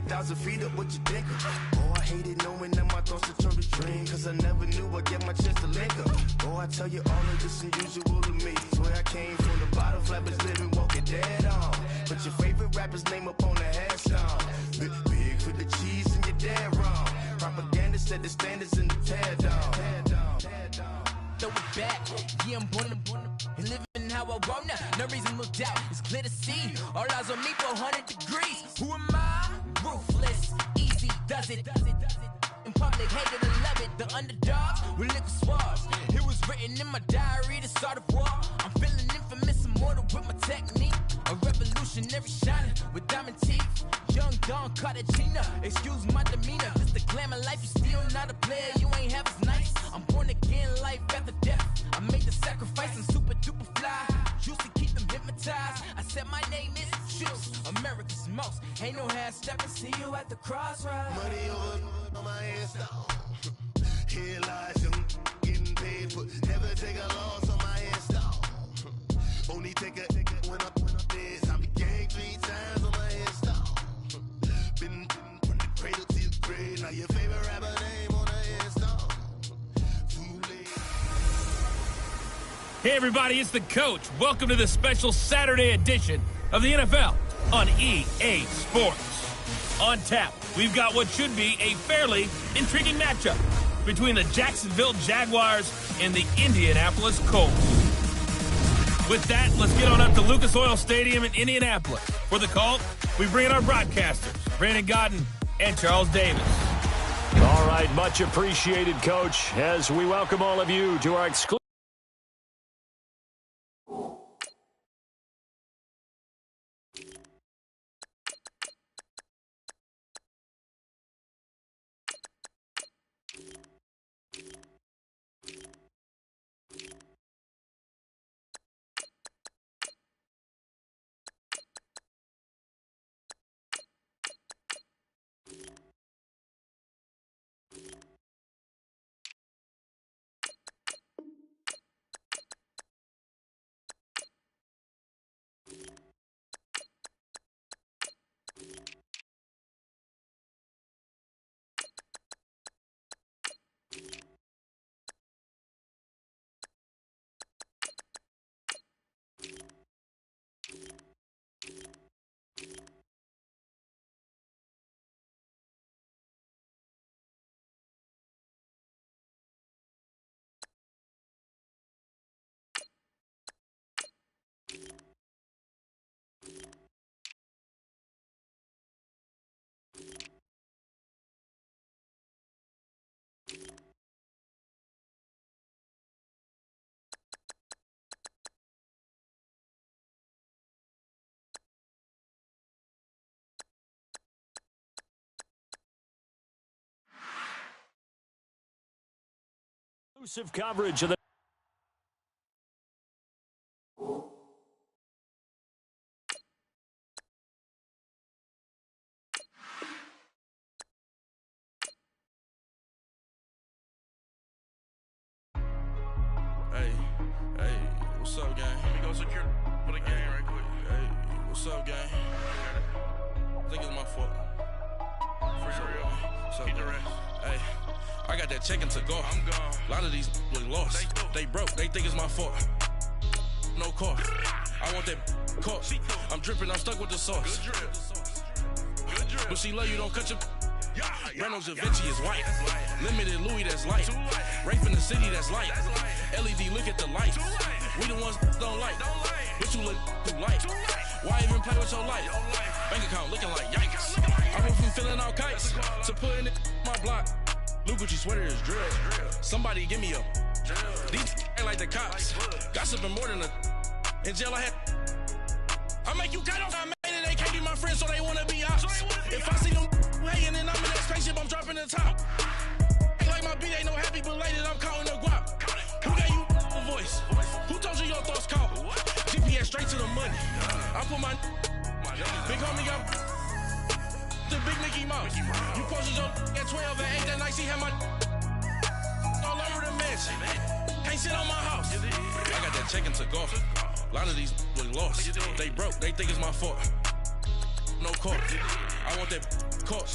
30,000 feet up with your dicker. Oh, I hated knowing that my thoughts had turned to dream, cause I never knew I'd get my chance to link up. Oh, I tell you all of this unusual to me. Swear I came from the bottom, flappers living, walking dead on. Put your favorite rapper's name up on the headstone. Big for the cheese and you're dead wrong. Propaganda set the standards in the tear down. Throw it back, yeah, I'm born and living how I want now. No reason to doubt, it's clear to see. All eyes on me for 100 degrees. Who am I? Ruthless, easy, does it. In public, hate it and love it. The underdogs with liquor swabs. It was written in my diary to start a war. I'm feeling infamous, immortal with my technique. A revolutionary shining with diamond teeth. Young Don Cartagena, excuse my demeanor. Just the glamour life, you still not a player, you ain't half as nice. I'm born again, life after death. I made the sacrifice, I'm super duper fly. Used to keep them hypnotized. I said my name is Juice, America's most. Ain't no half stepping, see you at the crossroads. Money over on my install. Here lies young, getting paid for. Never take a loss on my install. Only take a when I this. I'm gang 3 times on my install. Been from the cradle to the grave. Now your favorite rapper name on the install. Too late. Hey everybody, it's the coach. Welcome to the special Saturday edition of the NFL on EA Sports. On tap, we've got what should be a fairly intriguing matchup between the Jacksonville Jaguars and the Indianapolis Colts. With that, let's get on up to Lucas Oil Stadium in Indianapolis. For the call, we bring in our broadcasters, Brandon Godden and Charles Davis. All right, much appreciated, Coach, as we welcome all of you to our exclusive. Exclusive coverage of the Hey, what's up, gang? Let me go secure for the game right quick. Hey, what's up, gang? I think it's my fault. For real. What's up, keep the rest. Hey, I got that check-in to go. I'm gone. A lot of these look lost. They broke. They think it's my fault. No car. I want that car. I'm dripping. I'm stuck with the sauce. Good drip. But she love you. Don't cut your. Reynolds Da Vinci is white. Limited Louis, that's light. Rape in the city, that's light. LED, look at the light. We the ones don't like. But you look too light. Why even play with your life? Bank account looking like yikes. I went from feeling all kites to putting it in my block. Blue Gucci sweater is drill. Somebody give me a. These ain't like the cops. Gossiping more than a. In jail I had. I make you cut off. I made it. They can't be my friends, so they wanna be ops. If I see them hating and I'm in that spaceship, I'm dropping the top. Ain't like my beat ain't no happy belated. I'm counting the guap. Who gave you a voice? Who told you your thoughts count? GPS straight to the money. I put my big homie got the big Mickey Mouse. You posted your at 12 and 8 that night. She had my all over the mansion. Can't sit on my house. I got that check-in to golf. A lot of these look lost. They broke. They think it's my fault. no court. I want that court.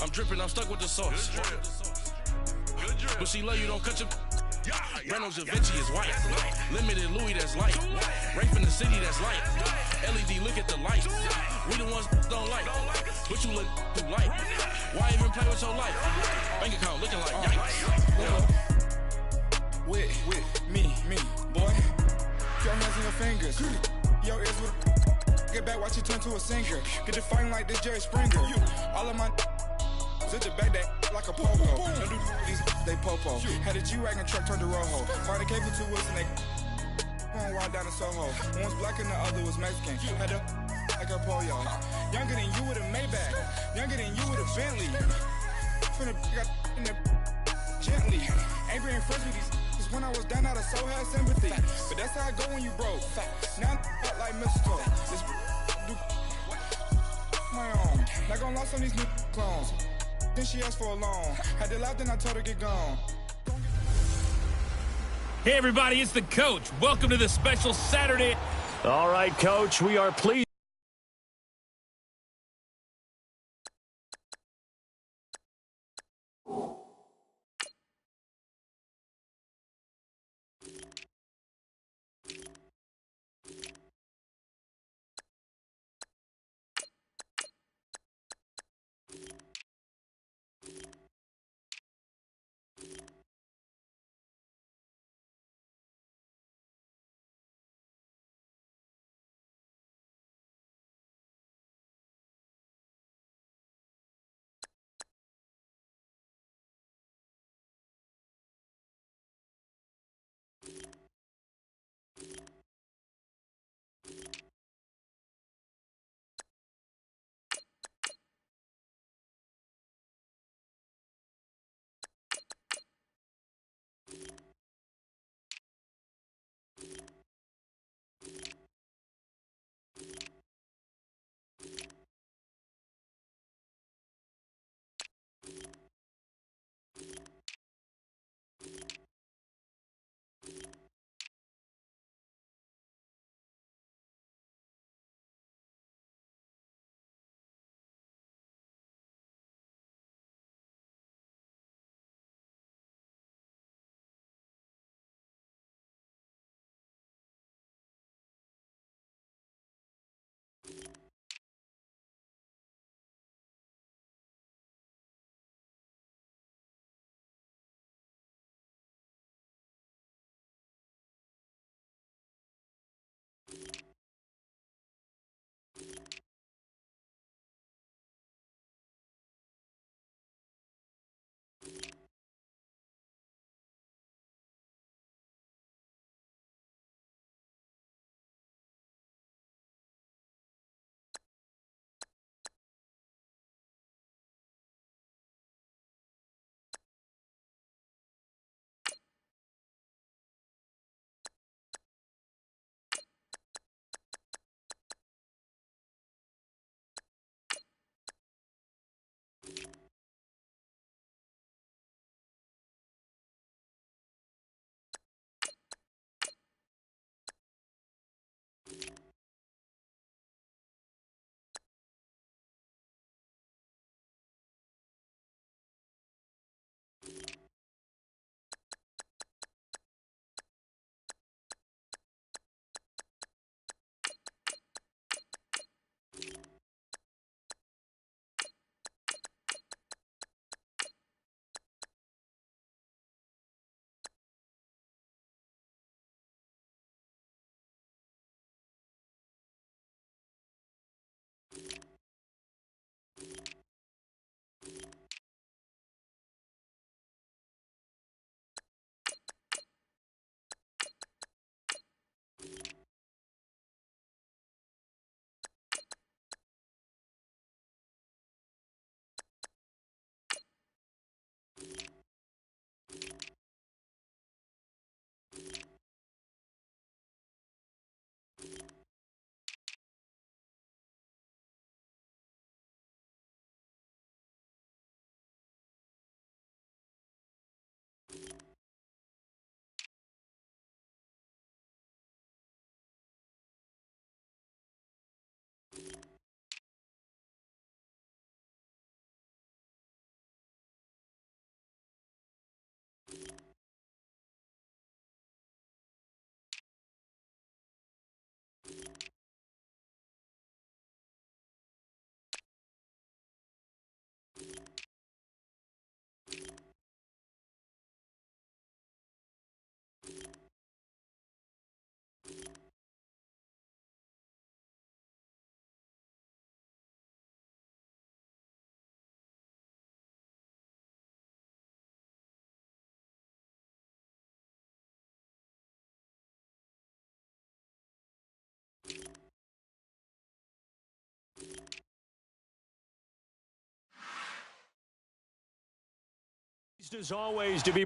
I'm dripping, I'm stuck with the sauce. But she love you, don't cut your. Reynolds Da Vinci is white. Limited Louis, that's light. Rape in the city, that's light. LED, look at the lights. We the ones don't like. But you look too light. Why even play with your life? Bank account looking like yikes. With me, boy. Your hands and your fingers. Your ears with. Get back, watch you turn to a singer. Get to fighting like this Jerry Springer. All of my. Sit the back that like a popo. Don't do these, they popo. Had a G-Wagon truck turned to Rojo. Find a cable 2 wheels and they going wild down in Soho. One was black and the other was Mexican. Had a like a pollo. Younger than you with a Maybach. Younger than you with a Bentley. From the got in the gently. Ain't been friends with these. Cause when I was down out of so had sympathy. But that's how I go when you broke. Now I'm out like mistletoe. This do my own. Not gonna lost on these new clones. Then she asked for a loan. Had to laugh, then I told her get gone. Hey, everybody, it's the coach. Welcome to the special Saturday. All right, Coach, we are pleased. As always, to be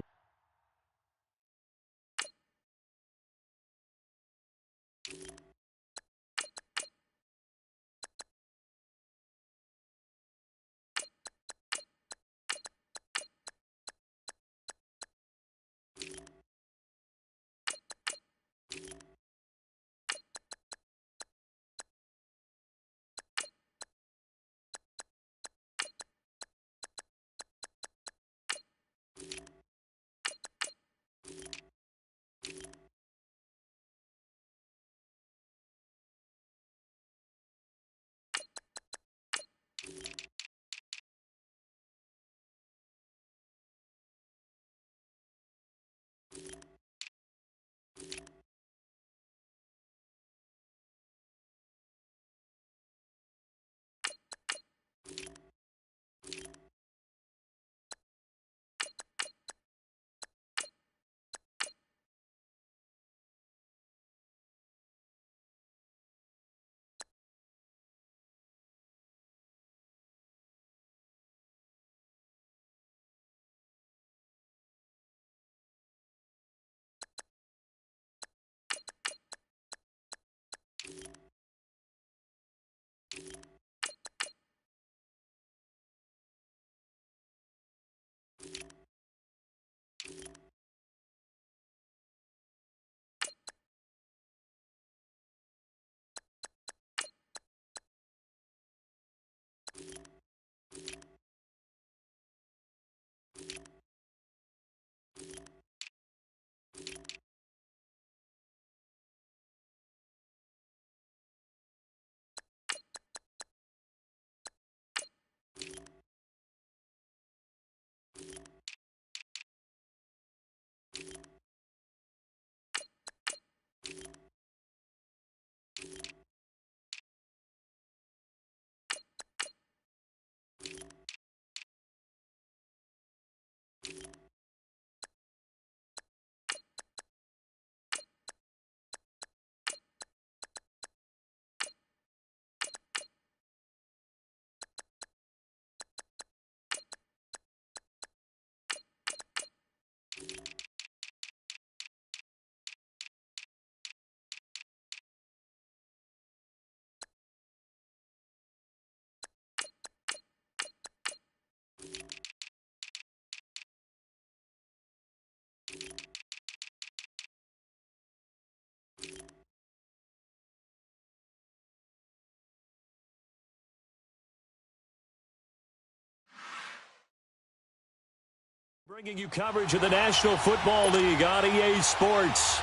bringing you coverage of the National Football League on EA Sports.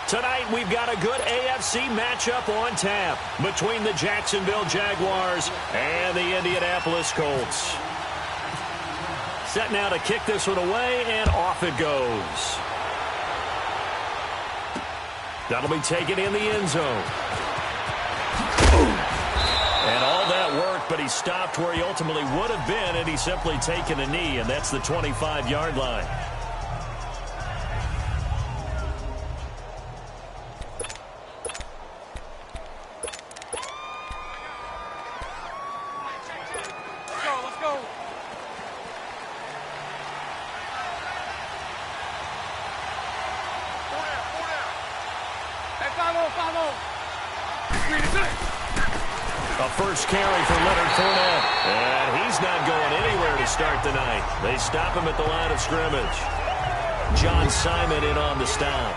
Tonight, we've got a good AFC matchup on tap between the Jacksonville Jaguars and the Indianapolis Colts. Set now to kick this one away, and off it goes. That'll be taken in the end zone. And all that work, but he stopped where he ultimately would have been, and he's simply taken a knee, and that's the 25-yard line. Let's go. Hey, follow. A first carry for Leonard Fournette. And he's not going anywhere to start the night. They stop him at the line of scrimmage. John Simon in on the stop.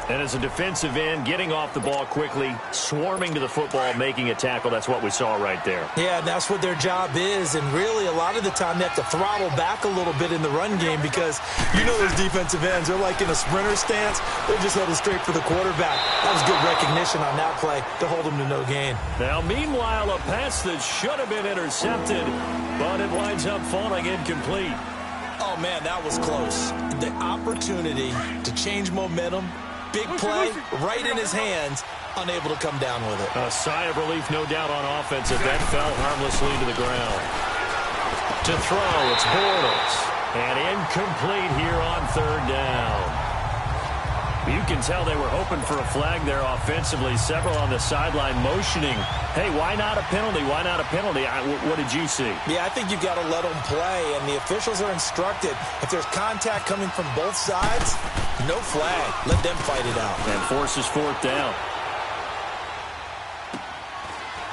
And as a defensive end, getting off the ball quickly, swarming to the football, making a tackle, that's what we saw right there. Yeah, that's what their job is. And really, a lot of the time, they have to throttle back a little bit in the run game because you know those defensive ends, they're like in a sprinter stance. They're just headed straight for the quarterback. That was good recognition on that play to hold him to no gain. Now, meanwhile, a pass that should have been intercepted, but it winds up falling incomplete. Oh, man, that was close. The opportunity to change momentum, big play, right in his hands, unable to come down with it. A sigh of relief, no doubt, on offense if that fell harmlessly to the ground. To throw, it's Bortles. And incomplete here on third down. You can tell they were hoping for a flag there offensively. Several on the sideline motioning, hey, why not a penalty? Why not a penalty? What did you see? Yeah, I think you've got to let them play, and the officials are instructed. If there's contact coming from both sides, no flag. Let them fight it out. And forces fourth down.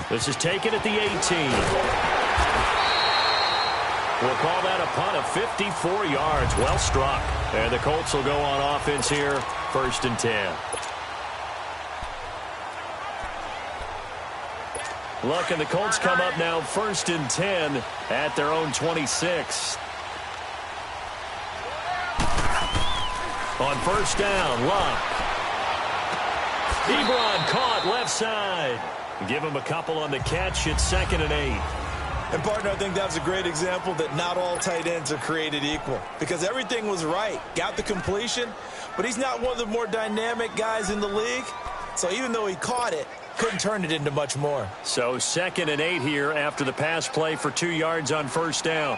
This is taken at the 18. We'll call that a punt of 54 yards. Well struck. And the Colts will go on offense here, 1st and 10. Look, and the Colts come up now 1st and 10 at their own 26. On 1st down, Luck. Ebron caught left side. Give him a couple on the catch. It's 2nd and 8. And, partner, I think that's a great example that not all tight ends are created equal, because everything was right. Got the completion, but he's not one of the more dynamic guys in the league. So even though he caught it, couldn't turn it into much more. So 2nd and 8 here after the pass play for 2 yards on 1st down.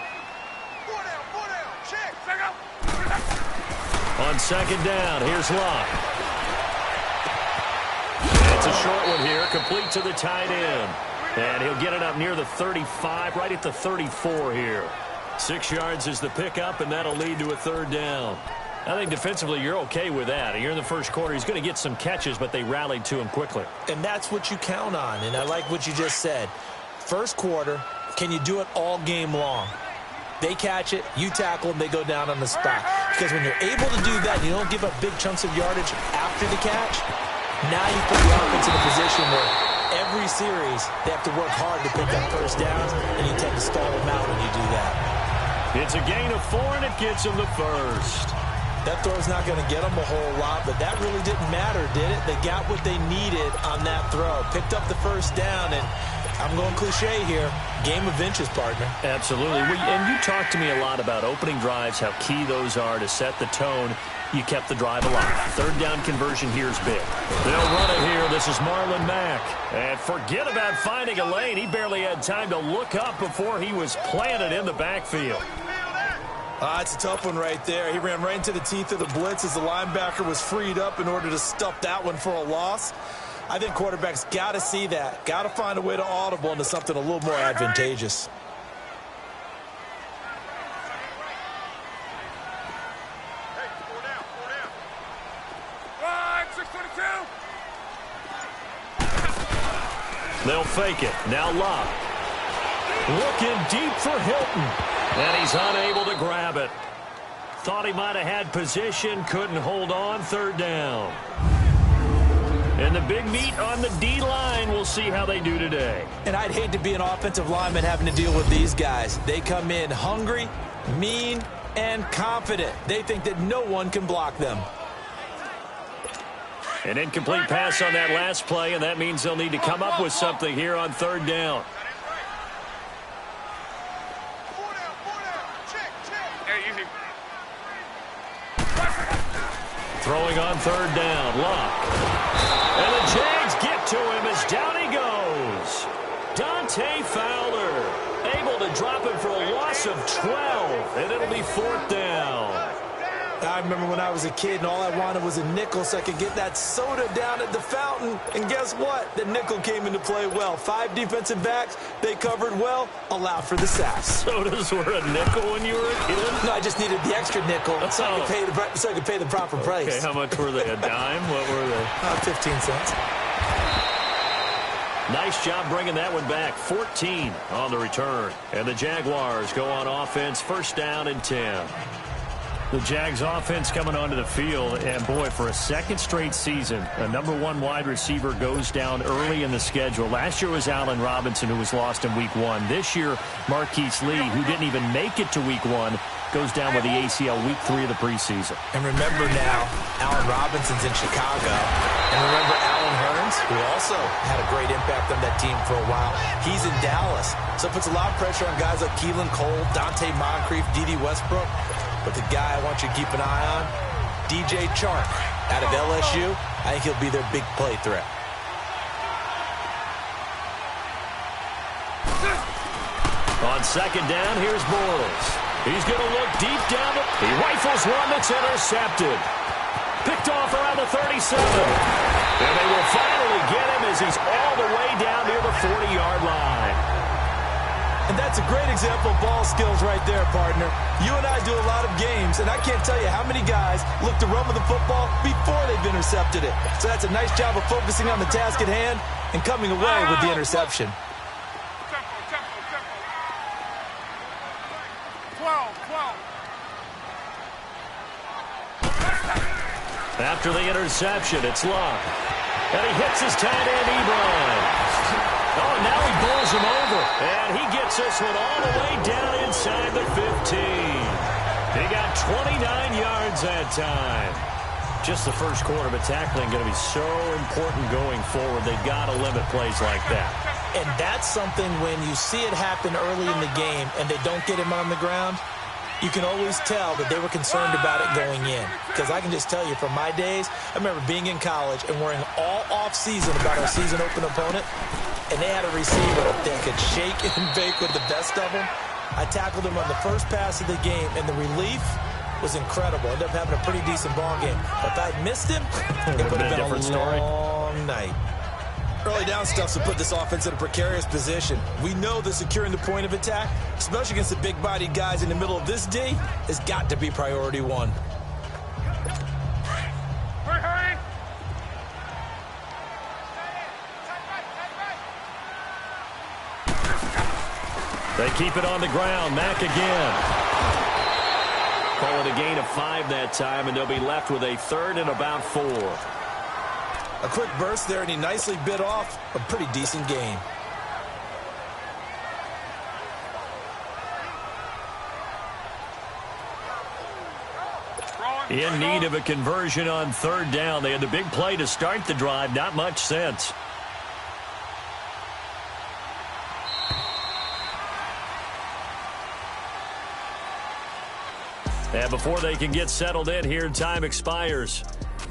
On 2nd down, here's Luck. It's a short one here, complete to the tight end. And he'll get it up near the 35, right at the 34 here. 6 yards is the pickup, and that'll lead to a 3rd down. I think defensively you're okay with that. You're in the first quarter. He's going to get some catches, but they rallied to him quickly. And that's what you count on, and I like what you just said. First quarter, can you do it all game long? They catch it, you tackle them, they go down on the spot. Because when you're able to do that, you don't give up big chunks of yardage after the catch, now you put the offense in a position where every series, they have to work hard to pick up 1st downs, and you tend to stall them out when you do that. It's a gain of 4, and it gets them the 1st. That throw's not going to get them a whole lot, but that really didn't matter, did it? They got what they needed on that throw. Picked up the 1st down, and I'm going cliche here. Game of inches, partner. Absolutely. And you talked to me a lot about opening drives, how key those are to set the tone. You kept the drive alive. 3rd down conversion here is big. They'll run it here. This is Marlon Mack. And forget about finding a lane. He barely had time to look up before he was planted in the backfield. It's a tough one right there. He ran right into the teeth of the blitz as the linebacker was freed up in order to stuff that one for a loss. I think quarterbacks got to see that. Got to find a way to audible into something a little more advantageous. They'll fake it. Now Luck. Looking deep for Hilton. And he's unable to grab it. Thought he might have had position. Couldn't hold on. 3rd down. And the big meat on the D-line. We'll see how they do today. And I'd hate to be an offensive lineman having to deal with these guys. They come in hungry, mean, and confident. They think that no one can block them. An incomplete pass on that last play, and that means they'll need to come up with something here on 3rd down. Throwing on 3rd down, Luck. And the Jags get to him as down he goes. Dante Fowler able to drop him for a loss of 12, and it'll be 4th down. I remember when I was a kid and all I wanted was a nickel so I could get that soda down at the fountain. And guess what? The nickel came into play well. 5 defensive backs, they covered well, allowed for the sacks. Sodas were a nickel when you were a kid? No, I just needed the extra nickel so I could pay the proper price. Okay, how much were they? A dime? What were they? 15 cents. Nice job bringing that one back. 14 on the return. And the Jaguars go on offense, 1st down and 10. The Jags offense coming onto the field, and boy, for a 2nd straight season, a #1 wide receiver goes down early in the schedule. Last year was Allen Robinson, who was lost in Week 1. This year, Marquise Lee, who didn't even make it to Week 1, goes down with the ACL Week 3 of the preseason. And remember now, Allen Robinson's in Chicago. And remember Allen Hurns, who also had a great impact on that team for a while. He's in Dallas. So it puts a lot of pressure on guys like Keelan Cole, Dante Moncrief, D.D. Westbrook. But the guy I want you to keep an eye on, DJ Chark out of LSU. I think he'll be their big play threat. On 2nd down, here's Bortles. He's going to look deep down. He rifles one that's intercepted. Picked off around the 37. And they will finally get him as he's all the way down near the 40-yard line. And that's a great example of ball skills right there, partner. You and I do a lot of games, and I can't tell you how many guys look to run with the football before they've intercepted it. So that's a nice job of focusing on the task at hand and coming away with the interception. 12. After the interception, it's Luck. And he hits his tight end, Ebron. Oh, now he bowls him over. And he gets this one all the way down inside the 15. He got 29 yards that time. Just the first quarter, but tackling going to be so important going forward. They've got to limit plays like that. And that's something when you see it happen early in the game and they don't get him on the ground, you can always tell that they were concerned about it going in. Because I can just tell you from my days, I remember being in college and worrying all off-season about our season open opponent, and they had a receiver that could shake and bake with the best of them. I tackled him on the first pass of the game, and the relief was incredible. Ended up having a pretty decent ball game. But if I'd missed him, it would have been a different long night. Early down stuffs will put this offense in a precarious position. We know that securing the point of attack, especially against the big-bodied guys in the middle of this D, has got to be priority one. Hurry! They keep it on the ground. Mack again. Call it a gain of 5 that time, and they'll be left with a third and about 4. A quick burst there, and he nicely bit off a pretty decent gain. In need of a conversion on third down. They had the big play to start the drive. Not much sense. And before they can get settled in here, time expires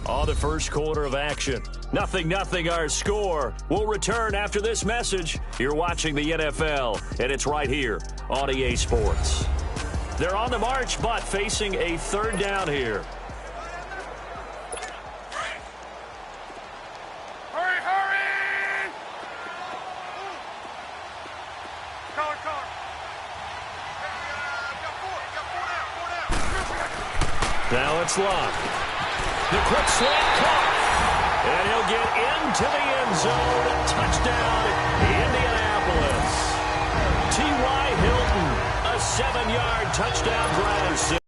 on the first quarter of action. 0-0 our score. We'll return after this message. You're watching the NFL, and it's right here on EA Sports. They're on the march, but facing a third down here. Hurry! Color. Now it's Luck. The quick slant caught. And he'll get into the end zone. Touchdown, Indianapolis. T.Y. Hilton, a 7-yard touchdown drive 6.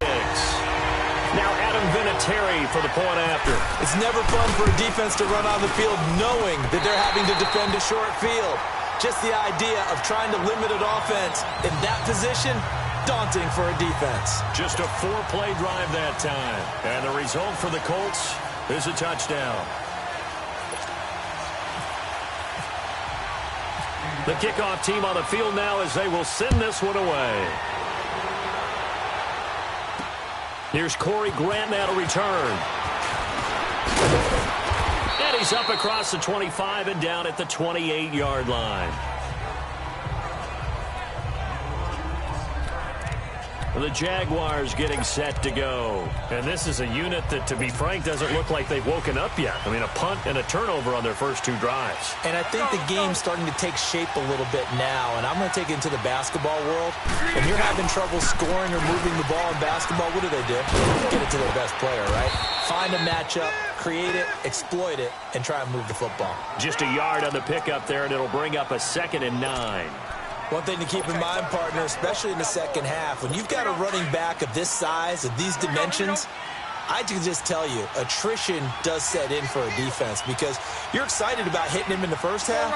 Now Adam Vinatieri for the point after. It's never fun for a defense to run on the field knowing that they're having to defend a short field. Just the idea of trying to limit an offense in that position, daunting for a defense. Just a 4-play drive that time. And the result for the Colts is a touchdown. The kickoff team on the field now as they will send this one away. Here's Corey Grant now to return. And he's up across the 25 and down at the 28-yard line. The Jaguars getting set to go. And this is a unit that, to be frank, doesn't look like they've woken up yet. I mean, a punt and a turnover on their first 2 drives. And I think the game's starting to take shape a little bit now. And I'm going to take it into the basketball world. When you're having trouble scoring or moving the ball in basketball, what do? Get it to their best player, right? Find a matchup, create it, exploit it, and try and move the football. Just a yard on the pickup there, and it'll bring up a 2nd and 9. One thing to keep in mind, partner, especially in the second half, when you've got a running back of this size, of these dimensions, I can just tell you, attrition does set in for a defense because you're excited about hitting him in the first half.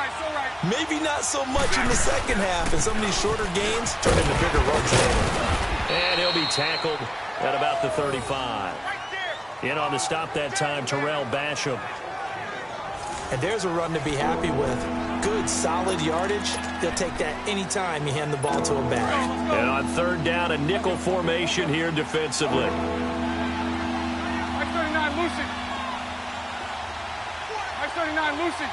Maybe not so much in the second half, and some of these shorter gains turn into bigger runs later. And he'll be tackled at about the 35. In on the stop that time, Terrell Basham. And there's a run to be happy with. Good, solid yardage. They'll take that anytime you hand the ball to a back. And on third down, a nickel formation here defensively. 39, Lucy. 39, Lucy.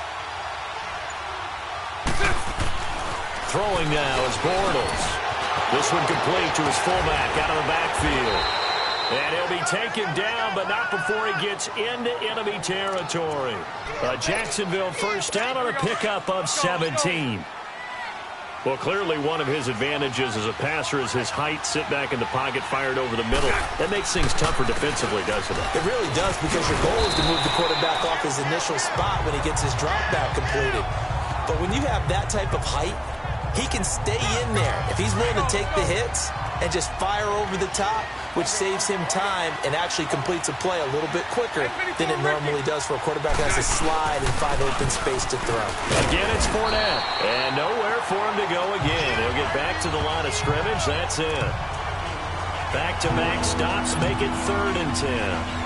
Throwing now is Bortles. This one complete to his fullback out of the backfield. And he'll be taken down, but not before he gets into enemy territory. A Jacksonville first down on a pickup of 17. Well, clearly one of his advantages as a passer is his height, sit back in the pocket, fired over the middle. That makes things tougher defensively, doesn't it? It really does, because your goal is to move the quarterback off his initial spot when he gets his drop back completed. But when you have that type of height, he can stay in there. If he's willing to take the hits and just fire over the top, which saves him time and actually completes a play a little bit quicker than it normally does for a quarterback that has to slide and find open space to throw. Again, it's Fournette, and nowhere for him to go again. He'll get back to the line of scrimmage. That's it. Back-to-back stops make it 3rd and 10.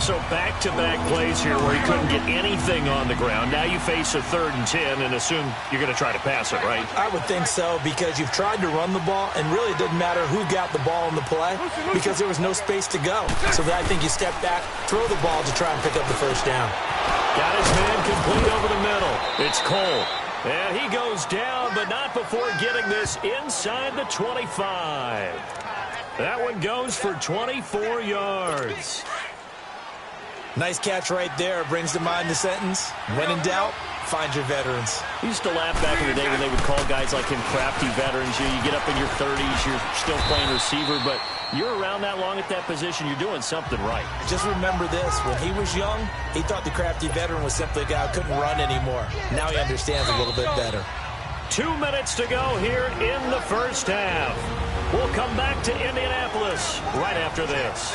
So back-to-back plays here where he couldn't get anything on the ground. Now you face a 3rd and 10 and assume you're going to try to pass it, right? I would think so, because you've tried to run the ball, and really it doesn't matter who got the ball in the play because there was no space to go. So I think you step back, throw the ball to try and pick up the first down. Got his man complete over the middle. It's Cole. And he goes down, but not before getting this inside the 25. That one goes for 24 yards. Nice catch right there. Brings to mind the sentence, when in doubt, find your veterans. We used to laugh back in the day when they would call guys like him crafty veterans. You get up in your 30s, you're still playing receiver, but you're around that long at that position, you're doing something right. Just remember this, when he was young, he thought the crafty veteran was simply a guy who couldn't run anymore. Now he understands a little bit better. 2 minutes to go here in the first half. We'll come back to Indianapolis right after this.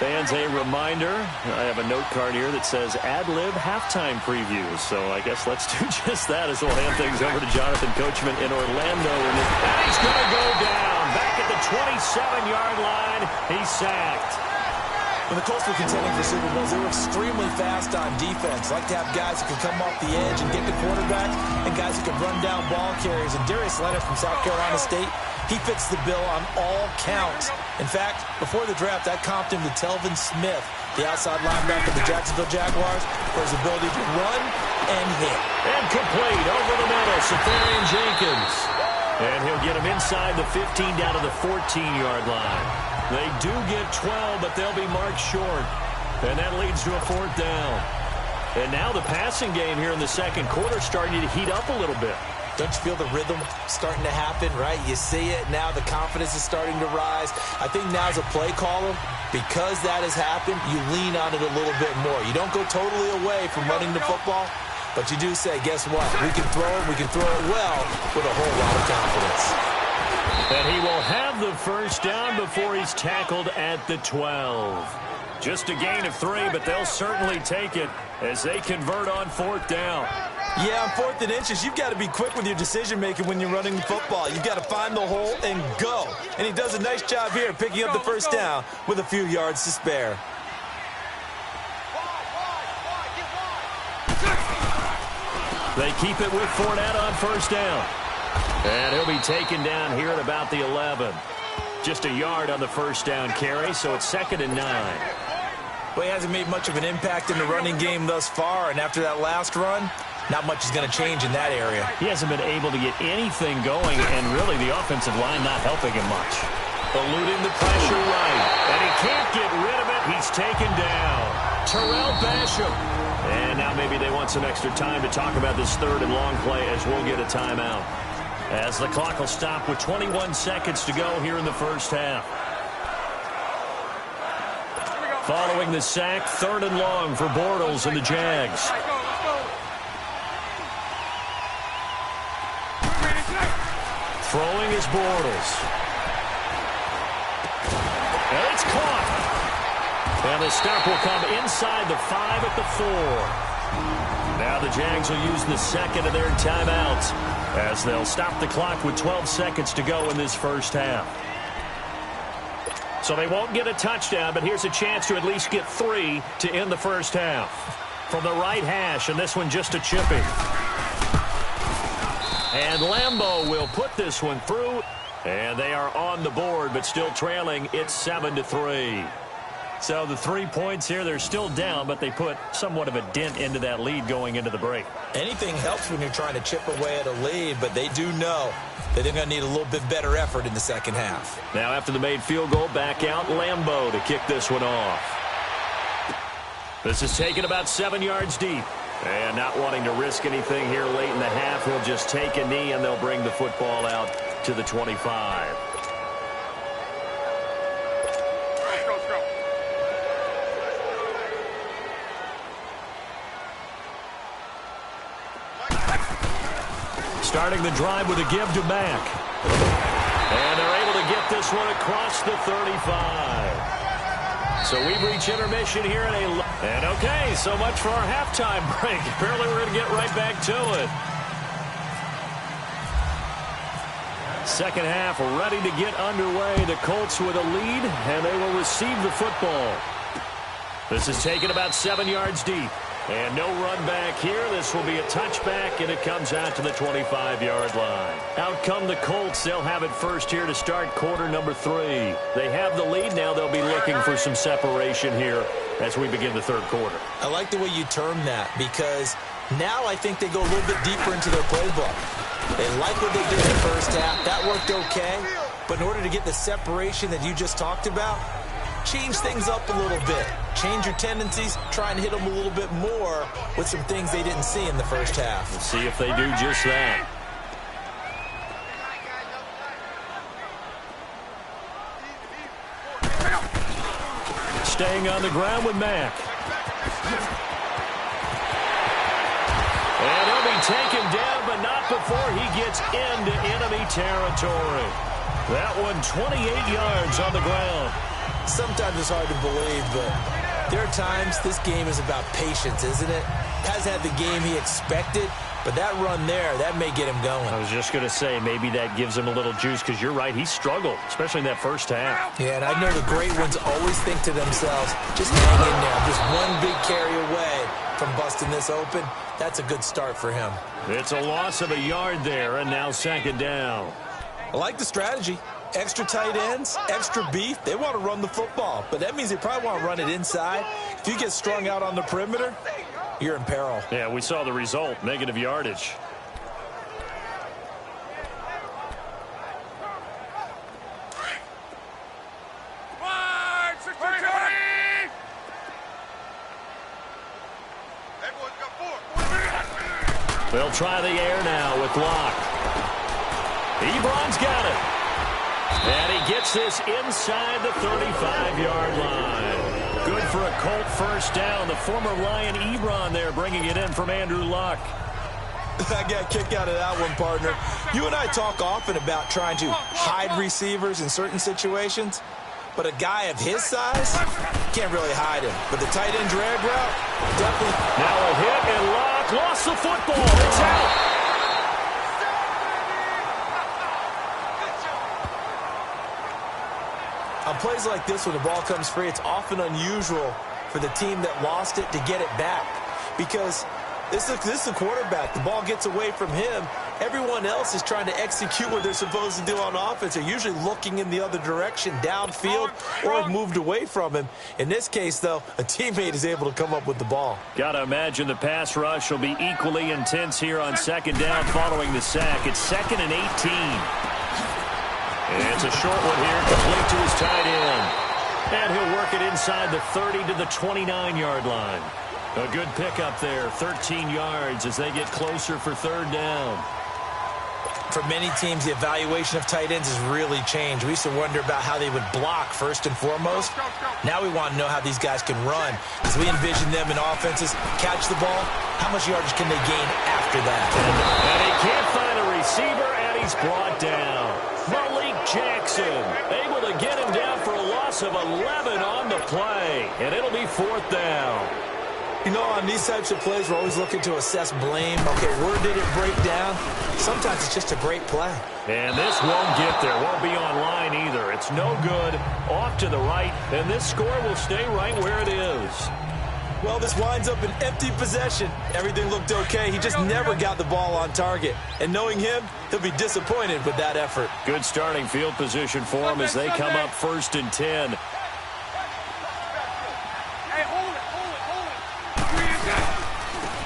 Fans, a reminder, I have a note card here that says ad-lib halftime previews. So I guess let's do just that as we'll hand things over to Jonathan Coachman in Orlando. And he's going to go down. Back at the 27-yard line, he's sacked. When the Colts were contending for Super Bowls, they were extremely fast on defense. Like to have guys who could come off the edge and get to quarterbacks, and guys who could run down ball carriers. And Darius Leonard from South Carolina State, he fits the bill on all counts. In fact, before the draft, I comped him to Telvin Smith, the outside linebacker of the Jacksonville Jaguars, for his ability to run and hit. And complete over the middle, Safarian Jenkins. And he'll get him inside the 15 down to the 14-yard line. They do get 12, but they'll be marked short. And that leads to a 4th down. And now the passing game here in the second quarter starting to heat up a little bit. Don't you feel the rhythm starting to happen, right? You see it now. The confidence is starting to rise. I think now as a play caller, because that has happened, you lean on it a little bit more. You don't go totally away from running the football, but you do say, guess what? We can throw it. We can throw it well with a whole lot of confidence. And he will have the first down before he's tackled at the 12. Just a gain of 3, but they'll certainly take it as they convert on 4th down. Yeah, on 4th and inches, you've got to be quick with your decision-making when you're running the football. You've got to find the hole and go. And he does a nice job here picking up the first down with a few yards to spare. They keep it with Fournette on first down. And he'll be taken down here at about the 11. Just a yard on the first down carry, so it's 2nd and 9. Well, he hasn't made much of an impact in the running game thus far, and after that last run, not much is going to change in that area. He hasn't been able to get anything going, and really the offensive line not helping him much. Eluding the pressure right, and he can't get rid of it. He's taken down. Terrell Basham. And now maybe they want some extra time to talk about this 3rd and long play as we'll get a timeout. As the clock will stop with 21 seconds to go here in the first half. Following the sack, 3rd and long for Bortles and the Jags. Throwing is Bortles. And it's caught. And the stop will come inside the 5 at the 4. Now the Jags will use the 2nd of their timeouts as they'll stop the clock with 12 seconds to go in this first half. So they won't get a touchdown, but here's a chance to at least get 3 to end the first half. From the right hash, and this one just a chipping. And Lambeau will put this one through. And they are on the board, but still trailing. It's 7-3. So the 3 points here, they're still down, but they put somewhat of a dent into that lead going into the break. Anything helps when you're trying to chip away at a lead, but they do know that they're going to need a little bit better effort in the second half. Now after the made field goal, back out Lambeau to kick this one off. This is taken about 7 yards deep. And not wanting to risk anything here late in the half, he'll just take a knee and they'll bring the football out to the 25. Starting the drive with a give to Mack. And they're able to get this one across the 35. So we've reached intermission here at and okay, so much for our halftime break. Apparently we're going to get right back to it. Second half ready to get underway. The Colts with a lead, and they will receive the football. This is taken about 7 yards deep. And no run back here. This will be a touchback, and it comes out to the 25-yard line. Out come the Colts. They'll have it first here to start quarter number 3. They have the lead. Now they'll be looking for some separation here as we begin the third quarter. I like the way you term that because now I think they go a little bit deeper into their playbook. They like what they did in the first half. That worked okay. But in order to get the separation that you just talked about, change things up a little bit. Change your tendencies. Try and hit them a little bit more with some things they didn't see in the first half. We'll see if they do just that. Staying on the ground with Mack. And he'll be taken down, but not before he gets into enemy territory. That one 28 yards on the ground. Sometimes it's hard to believe, but there are times this game is about patience, isn't it? Has had the game he expected, but that run there, that may get him going. I was just going to say, maybe that gives him a little juice, because you're right, he struggled, especially in that first half. Yeah, and I know the great ones always think to themselves, just hang in there, just one big carry away from busting this open. That's a good start for him. It's a loss of a yard there, and now second down. I like the strategy. Extra tight ends, extra beef. They want to run the football, but that means they probably want to run it inside. If you get strung out on the perimeter, you're in peril. Yeah, we saw the result, negative yardage. They'll try the air now with Locke. Ebron's got it. And he gets this inside the 35-yard line. Good for a Colt first down. The former Lion Ebron there bringing it in from Andrew Luck. I got a kick out of that one, partner. You and I talk often about trying to hide receivers in certain situations, but a guy of his size can't really hide him. But the tight end drag route, definitely. Now a hit, and Luck lost the football. It's out. On plays like this, when the ball comes free, it's often unusual for the team that lost it to get it back. Because this is the quarterback. The ball gets away from him. Everyone else is trying to execute what they're supposed to do on offense. They're usually looking in the other direction, downfield, or have moved away from him. In this case, though, a teammate is able to come up with the ball. Got to imagine the pass rush will be equally intense here on second down following the sack. It's 2nd and 18. And it's a short one here, complete to his tight end. And he'll work it inside the 30 to the 29-yard line. A good pickup there, 13 yards as they get closer for third down. For many teams, the evaluation of tight ends has really changed. We used to wonder about how they would block first and foremost. Now we want to know how these guys can run. As we envision them in offenses, catch the ball, how much yardage can they gain after that? And he can't find a receiver, and he's brought down. Malik Jackson able to get him down for a loss of 11 on the play, and it'll be 4th down. You know, on these types of plays, we're always looking to assess blame. Okay, where did it break down? Sometimes it's just a great play. And this won't get there. Won't be online either. It's no good. Off to the right, and this score will stay right where it is. Well, this winds up an empty possession. Everything looked okay. He just never got the ball on target. And knowing him, he'll be disappointed with that effort. Good starting field position for him as they come up 1st and 10.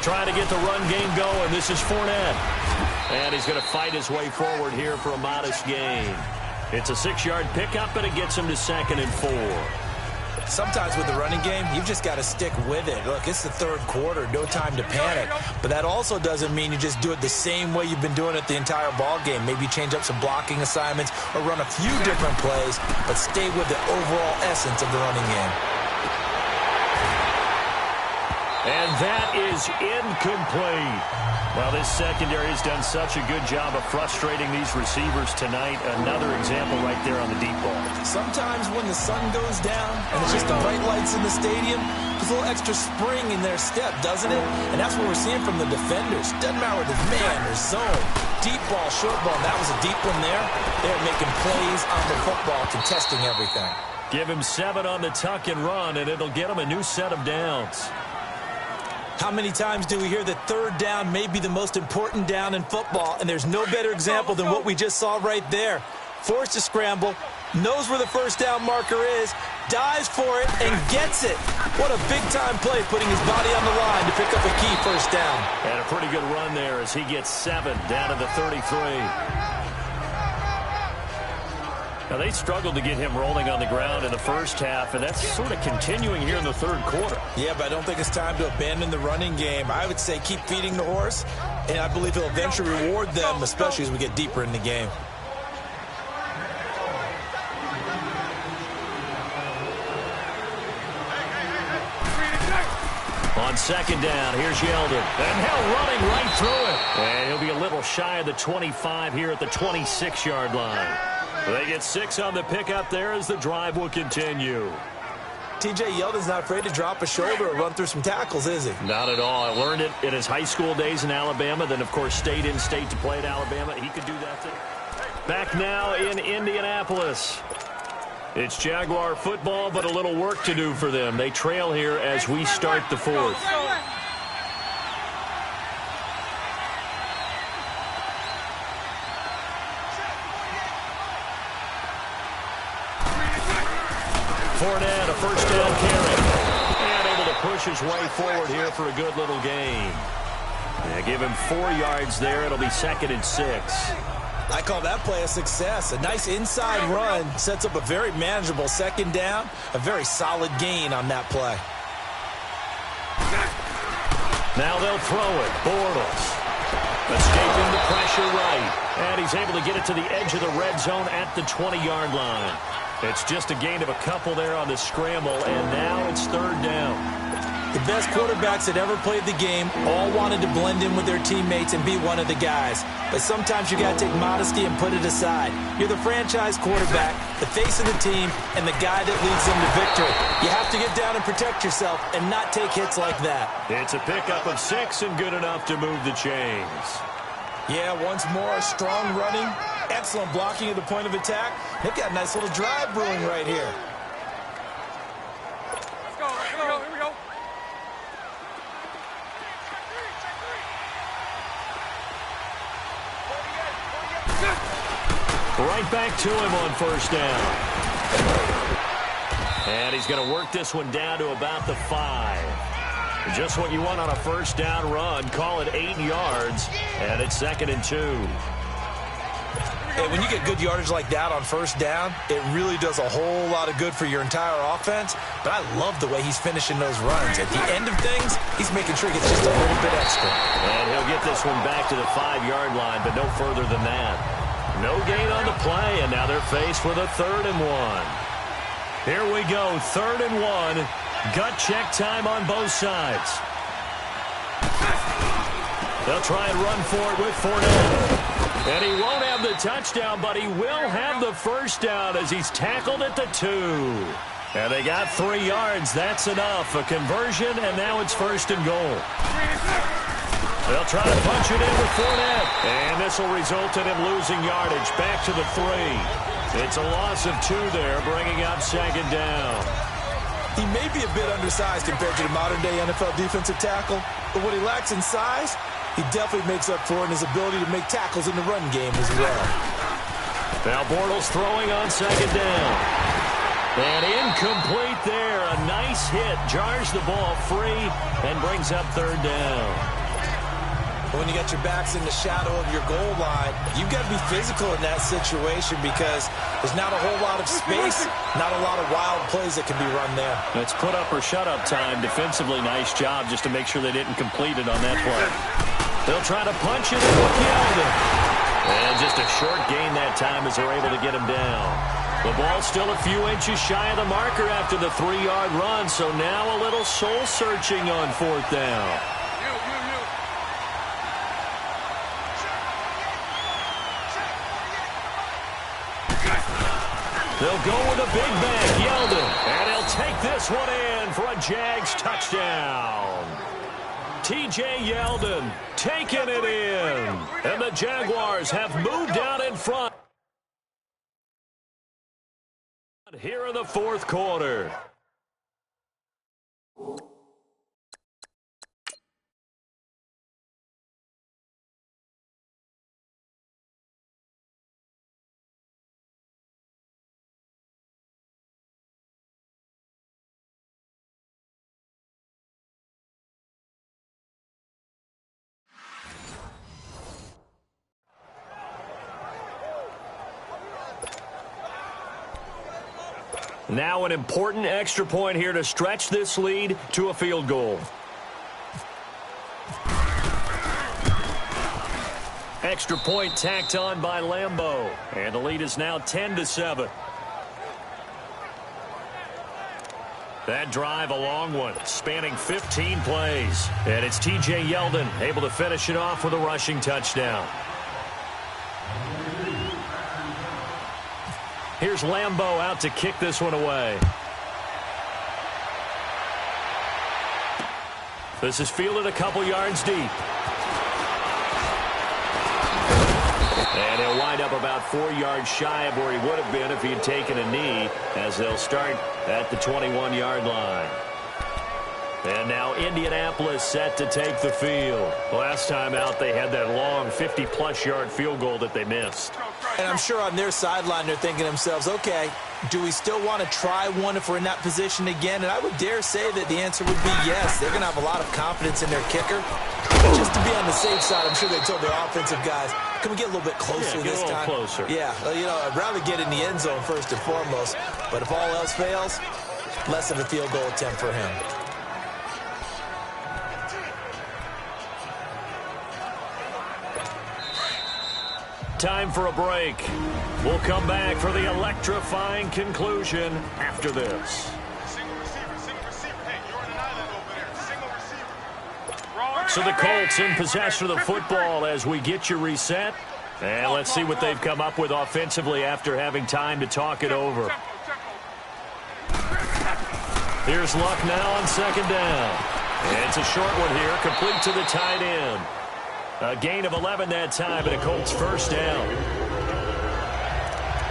trying to get the run game going. This is Fournette. And he's going to fight his way forward here for a modest gain. It's a 6-yard pickup, and it gets him to 2nd and 4. Sometimes with the running game, you've just got to stick with it. Look, it's the 3rd quarter, no time to panic. But that also doesn't mean you just do it the same way you've been doing it the entire ball game. Maybe change up some blocking assignments or run a few different plays, but stay with the overall essence of the running game. And that is incomplete. Well, this secondary has done such a good job of frustrating these receivers tonight. Another example right there on the deep ball. Sometimes when the sun goes down and it's just the bright lights in the stadium, there's a little extra spring in their step, doesn't it? And that's what we're seeing from the defenders. Doesn't matter whether it's man or zone. Deep ball, short ball. That was a deep one there. They're making plays on the football, contesting everything. Give him 7 on the tuck and run, and it'll get him a new set of downs. How many times do we hear that 3rd down may be the most important down in football, and there's no better example than what we just saw right there. Forced to scramble, knows where the 1st down marker is, dives for it, and gets it. What a big-time play, putting his body on the line to pick up a key 1st down. And a pretty good run there as he gets 7 down to the 33. Now, they struggled to get him rolling on the ground in the 1st half, and that's sort of continuing here in the 3rd quarter. Yeah, but I don't think it's time to abandon the running game. I would say keep feeding the horse, and I believe he'll eventually reward them, especially as we get deeper in the game. On 2nd down, here's Yeldon. And Hill running right through it. And he'll be a little shy of the 25 here at the 26-yard line. They get 6 on the pickup there as the drive will continue. T.J. Yeldon's not afraid to drop a shoulder or run through some tackles, is he? Not at all. I learned it in his high school days in Alabama, then, of course, stayed in state to play at Alabama. He could do that too. Back now in Indianapolis. It's Jaguar football, but a little work to do for them. They trail here as we start the 4th. Fournette, a 1st down carry. And able to push his way forward here for a good little gain. Yeah, give him 4 yards there. It'll be 2nd and 6. I call that play a success. A nice inside run sets up a very manageable 2nd down. A very solid gain on that play. Now they'll throw it. Bortles. Escaping the pressure right. And he's able to get it to the edge of the red zone at the 20-yard line. It's just a gain of a couple there on the scramble, and now it's 3rd down. The best quarterbacks that ever played the game all wanted to blend in with their teammates and be one of the guys. But sometimes you got to take modesty and put it aside. You're the franchise quarterback, the face of the team, and the guy that leads them to victory. You have to get down and protect yourself and not take hits like that. It's a pickup of 6 and good enough to move the chains. Yeah, once more, strong running, excellent blocking at the point of attack. They've got a nice little drive brewing right here. Let's go, here we go. Right back to him on 1st down. And he's going to work this one down to about the 5. Just what you want on a 1st down run. Call it 8 yards, and it's 2nd and 2. Hey, when you get good yardage like that on 1st down, it really does a whole lot of good for your entire offense. But I love the way he's finishing those runs. At the end of things, he's making sure he gets just a little bit extra. And he'll get this one back to the 5-yard line, but no further than that. No gain on the play, and now they're faced with a 3rd and 1. Here we go, 3rd and 1. Gut check time on both sides. They'll try and run for it with Fournette. And he won't have the touchdown, but he will have the 1st down as he's tackled at the 2. And they got 3 yards. That's enough. A conversion, and now it's 1st and goal. They'll try to punch it in with Fournette. And this will result in him losing yardage back to the 3. It's a loss of 2 there, bringing up 2nd down. He may be a bit undersized compared to the modern-day NFL defensive tackle, but what he lacks in size, he definitely makes up for in his ability to make tackles in the run game as well. Now Bortles throwing on 2nd down. And incomplete there. A nice hit. Jars the ball free and brings up third down. When you got your backs in the shadow of your goal line, you've got to be physical in that situation because there's not a whole lot of space, not a lot of wild plays that can be run there. It's put up or shut up time. Defensively, nice job just to make sure they didn't complete it on that play. They'll try to punch it in with Yeldon. And just a short gain that time as they're able to get him down. The ball's still a few inches shy of the marker after the 3-yard run, so now a little soul-searching on fourth down. They'll go with a big back, Yeldon, and he'll take this one in for a Jags touchdown. T.J. Yeldon taking it in, and the Jaguars have moved out in front here in the fourth quarter. Now an important extra point here to stretch this lead to a field goal. Extra point tacked on by Lambeau. And the lead is now 10-7. That drive, a long one, spanning 15 plays. And it's T.J. Yeldon able to finish it off with a rushing touchdown. Here's Lambeau out to kick this one away. This is fielded a couple yards deep. And he'll wind up about 4 yards shy of where he would have been if he had taken a knee, as they'll start at the 21-yard line. And now Indianapolis set to take the field. Last time out, they had that long 50-plus yard field goal that they missed. And I'm sure on their sideline they're thinking to themselves, okay, do we still want to try one if we're in that position again? And I would dare say that the answer would be yes. They're going to have a lot of confidence in their kicker. But just to be on the safe side, I'm sure they told their offensive guys, can we get a little bit closer this time? Closer. Yeah, well, you know, I'd rather get in the end zone first and foremost. But if all else fails, less of a field goal attempt for him. Time for a break. We'll come back for the electrifying conclusion after this. Single receiver. Hey, you're on an island over there. Single receiver. So the Colts in possession of the football as we get you reset. And let's see what they've come up with offensively after having time to talk it over. Here's Luck now on second down. And it's a short one here, complete to the tight end. A gain of 11 that time, and a Colts first down.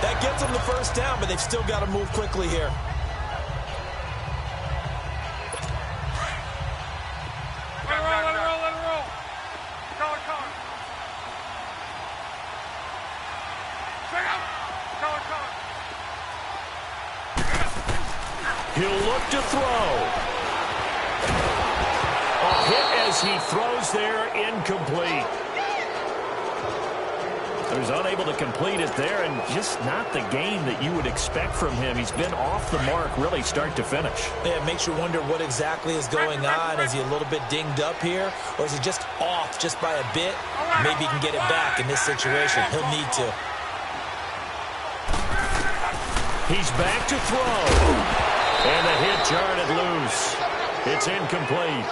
That gets them the first down, but they've still got to move quickly here. Let it roll. Call it. Check out. Call it. He'll look to throw. A hit as he throws there, incomplete. He was unable to complete it there, and just not the game that you would expect from him. He's been off the mark really start to finish. Yeah, it makes you wonder what exactly is going on. Is he a little bit dinged up here, or is he just off just by a bit? Maybe he can get it back in this situation. He'll need to. He's back to throw. And the hit jarred it loose. It's incomplete.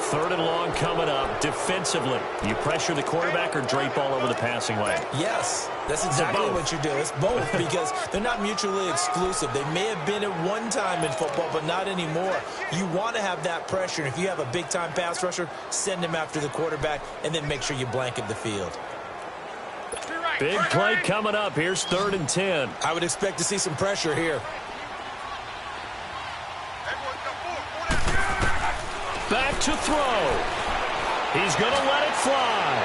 Third and long coming up. Defensively, you pressure the quarterback or drape all over the passing lane? Yes, that's exactly what you do. It's both because they're not mutually exclusive. They may have been at one time in football, but not anymore. You want to have that pressure. And if you have a big-time pass rusher, send him after the quarterback, and then make sure you blanket the field. Big play coming up. Here's 3rd and 10. I would expect to see some pressure here. Back to throw. He's going to let it fly.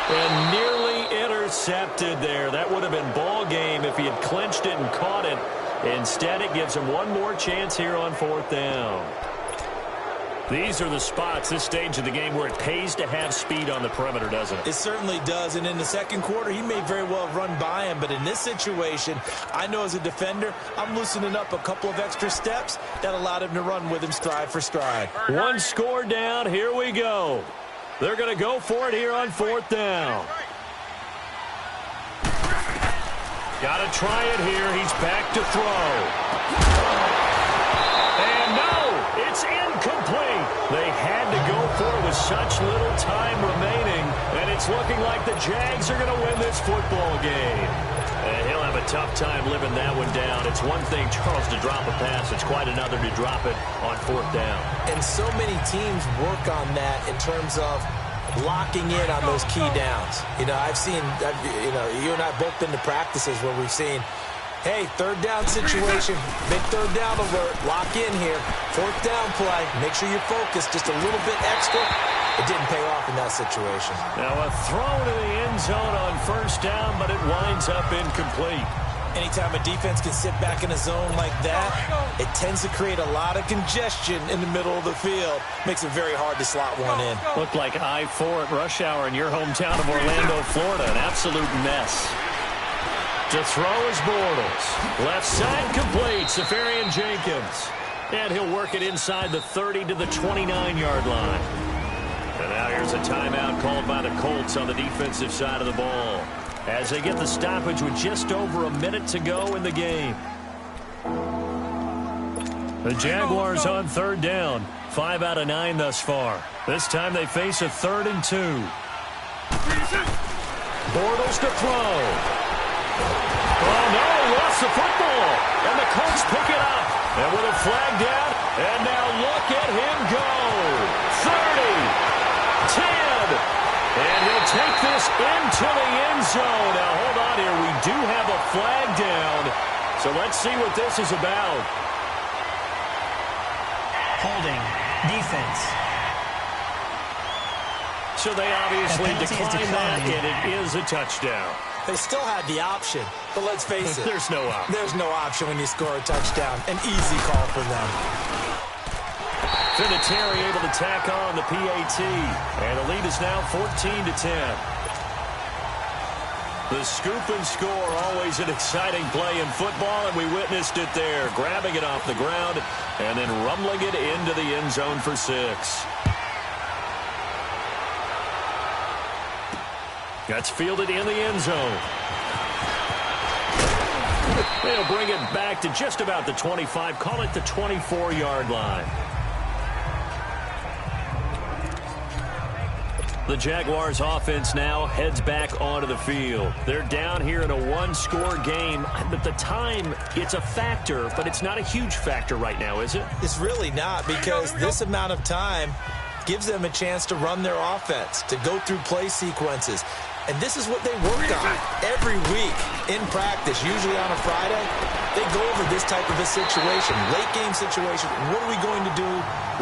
And nearly intercepted there. That would have been ball game if he had clinched it and caught it. Instead, it gives him one more chance here on 4th down. These are the spots, this stage of the game, where it pays to have speed on the perimeter, doesn't it? It certainly does, and in the second quarter, he may very well run by him, but in this situation, I know as a defender, I'm loosening up a couple of extra steps that allowed him to run with him stride for stride. One score down, here we go. They're going to go for it here on 4th down. Got to try it here, he's back to throw. And no, it's incomplete. They had to go for it with such little time remaining, and it's looking like the Jags are going to win this football game. And he'll have a tough time living that one down. It's one thing, Charles, to drop a pass. It's quite another to drop it on 4th down. And so many teams work on that in terms of locking in on those key downs. You know, I've seen, you and I both been to practices where we've seen, hey, 3rd down situation, big 3rd down alert, lock in here, 4th down play, make sure you're focused just a little bit extra. It didn't pay off in that situation. Now a throw to the end zone on 1st down, but it winds up incomplete. Anytime a defense can sit back in a zone like that, it tends to create a lot of congestion in the middle of the field. Makes it very hard to slot one in. Looked like I-4 at rush hour in your hometown of Orlando, Florida. An absolute mess. To throw is Bortles. Left side complete. Safarian Jenkins. And he'll work it inside the 30 to the 29-yard line. And now here's a timeout called by the Colts on the defensive side of the ball, as they get the stoppage with just over a minute to go in the game. The Jaguars on 3rd down. 5 out of 9 thus far. This time they face a 3rd and 2. Bortles to throw. Oh, no, lost the football. And the Colts pick it up. And with a flag down, and now look at him go. 30, 10. And he'll take this into the end zone. Now, hold on here. We do have a flag down. So let's see what this is about. Holding. Defense. So they obviously declined that, and it is a touchdown. They still had the option, but let's face it. There's no option. There's no option when you score a touchdown. An easy call for them. Vinatieri able to tack on the PAT, and the lead is now 14-10. The scoop and score, always an exciting play in football, and we witnessed it there, grabbing it off the ground and then rumbling it into the end zone for 6. That's fielded in the end zone. They'll bring it back to just about the 25, call it the 24-yard line. The Jaguars offense now heads back onto the field. They're down here in a one-score game. But the time, it's a factor, but it's not a huge factor right now, is it? It's really not, because this amount of time gives them a chance to run their offense, to go through play sequences. And this is what they work on every week in practice, usually on a Friday. They go over this type of a situation, late game situation. What are we going to do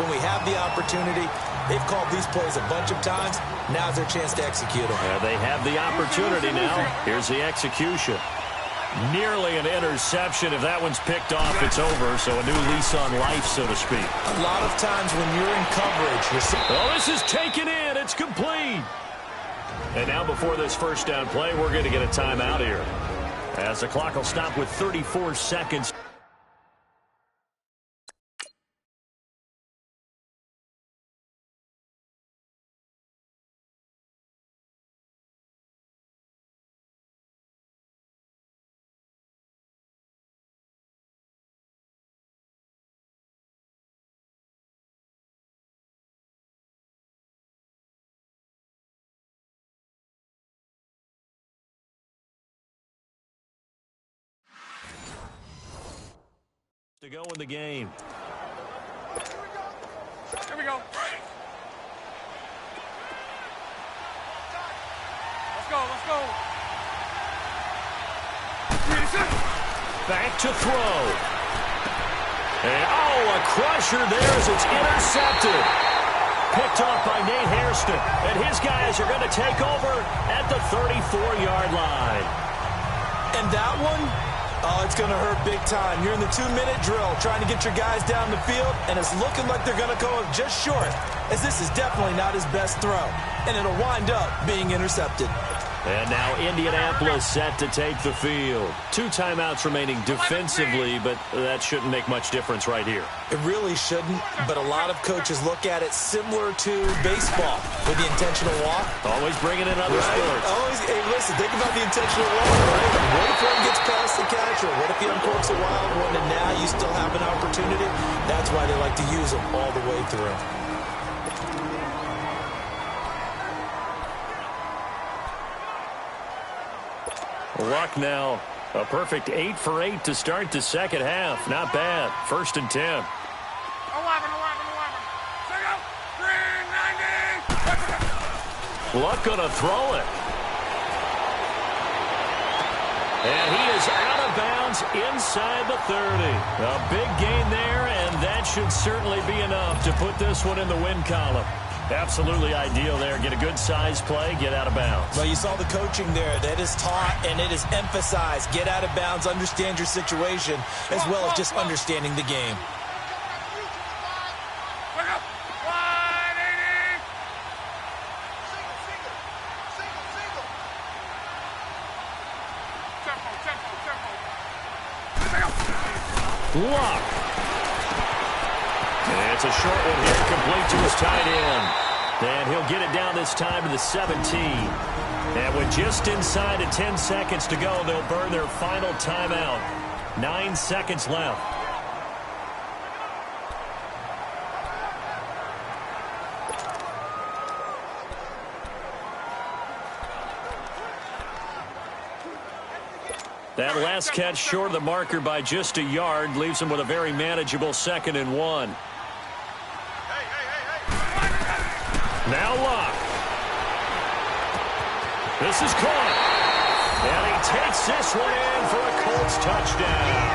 when we have the opportunity? They've called these plays a bunch of times. Now's their chance to execute them. Yeah, they have the opportunity now. Here's the execution. Nearly an interception. If that one's picked off, it's over. So a new lease on life, so to speak. A lot of times when you're in coverage, oh, this is taken in. It's complete. And now before this first down play, we're going to get a timeout here, as the clock will stop with 34 seconds. To go in the game. Here we go. Let's go, let's go. Back to throw. And, oh, a crusher there as it's intercepted. picked off by Nate Hairston. And his guys are going to take over at the 34-yard line. And that one, oh, it's going to hurt big time. You're in the 2-minute drill trying to get your guys down the field, and it's looking like they're going to go just short, as this is definitely not his best throw. And it'll wind up being intercepted. And now Indianapolis set to take the field. 2 timeouts remaining defensively, but that shouldn't make much difference right here. It really shouldn't, but a lot of coaches look at it similar to baseball with the intentional walk. Always bringing in other sports. Always, hey, listen, think about the intentional walk, right? What if one gets past the catcher? What if he uncorks a wild one and now you still have an opportunity? That's why they like to use them all the way through. Luck now, a perfect 8 for 8 to start the second half. Not bad. 1st and 10. 11. Luck going to throw it. And he is out of bounds inside the 30. A big gain there, and that should certainly be enough to put this one in the win column. Absolutely ideal there. Get a good size play, get out of bounds. Well, you saw the coaching there. That is taught and it is emphasized. Get out of bounds, understand your situation, as well as just understanding the game. Luck. And it's a short one here, complete to his tight end. And he'll get it down this time to the 17. And with just inside of 10 seconds to go, they'll burn their final timeout. 9 seconds left. That last catch short of the marker by just a yard leaves him with a very manageable 2nd and 1. Now Luck. This is caught. And he takes this one in for a Colts touchdown.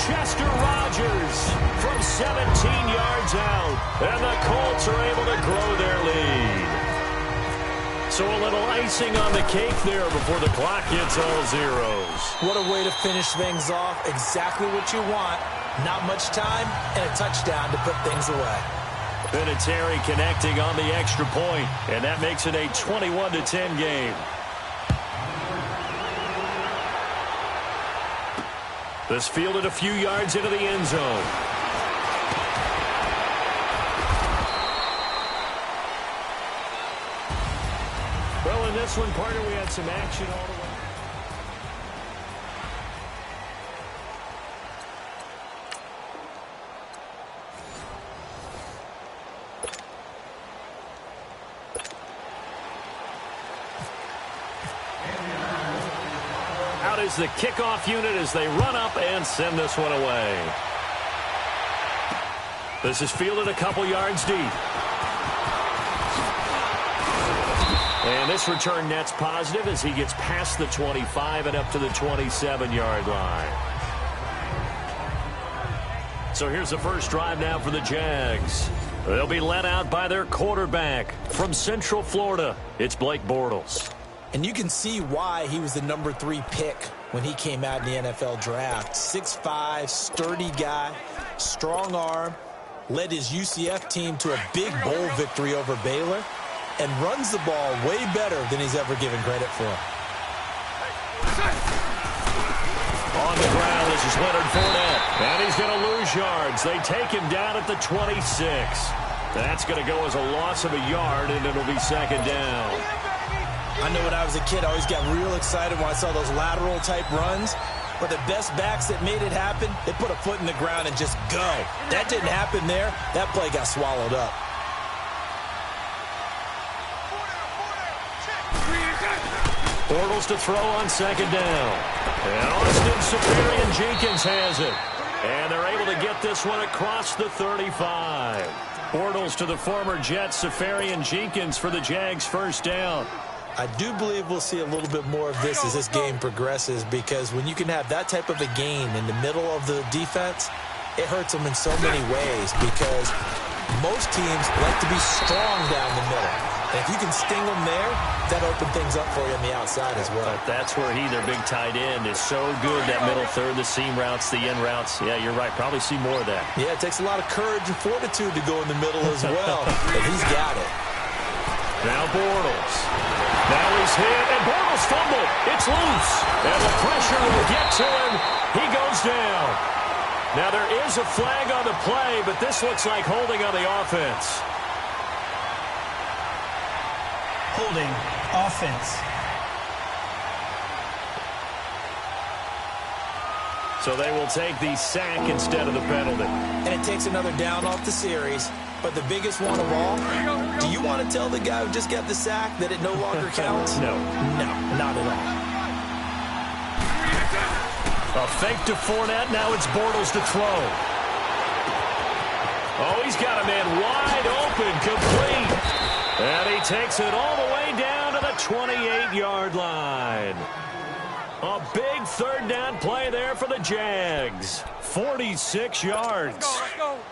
Chester Rogers from 17 yards out. And the Colts are able to grow their lead. So a little icing on the cake there before the clock hits all zeros. What a way to finish things off. Exactly what you want. Not much time and a touchdown to put things away. Vinatieri connecting on the extra point, and that makes it a 21-10 game. This fielded a few yards into the end zone. Well, in this one, partner, we had some action all the way. Out is the kickoff unit as they run up and send this one away. This is fielded a couple yards deep. And this return net's positive as he gets past the 25 and up to the 27-yard line. So here's the first drive now for the Jags. They'll be led out by their quarterback from Central Florida. It's Blake Bortles. And you can see why he was the number 3 pick when he came out in the NFL draft. 6'5", sturdy guy, strong arm, led his UCF team to a big bowl victory over Baylor, and runs the ball way better than he's ever given credit for. On the ground, this is Leonard Fournette. And he's going to lose yards. They take him down at the 26. That's going to go as a loss of a yard, and it'll be 2nd down. I know when I was a kid, I always got real excited when I saw those lateral-type runs. But the best backs that made it happen, they put a foot in the ground and just go. That didn't happen there. That play got swallowed up. Bortles to throw on 2nd down. And Austin Seferian-Jenkins has it. And they're able to get this one across the 35. Bortles to the former Jet Seferian-Jenkins for the Jags' first down. I do believe we'll see a little bit more of this as this game progresses, because when you can have that type of a gain in the middle of the defense, it hurts them in so many ways, because Most teams like to be strong down the middle. And if you can sting them there, that opens things up for you on the outside as well. But that's where he, their big tight end, is so good, that middle third, the seam routes, the in routes. Yeah, you're right. Probably see more of that. Yeah, it takes a lot of courage and fortitude to go in the middle as well. But he's got it. Now Bortles. Now he's hit, and Bortles fumbled. It's loose. And the pressure will get to him. He goes down. Now there is a flag on the play, but this looks like holding on the offense. Holding offense. So they will take the sack instead of the penalty. And it takes another down off the series. But the biggest one of all, do you want to tell the guy who just got the sack that it no longer counts? No. No, not at all. A fake to Fournette. Now it's Bortles to throw. Oh, he's got a man wide open, complete. And he takes it all the way down to the 28-yard line. A big third down play there for the Jags. 46 yards.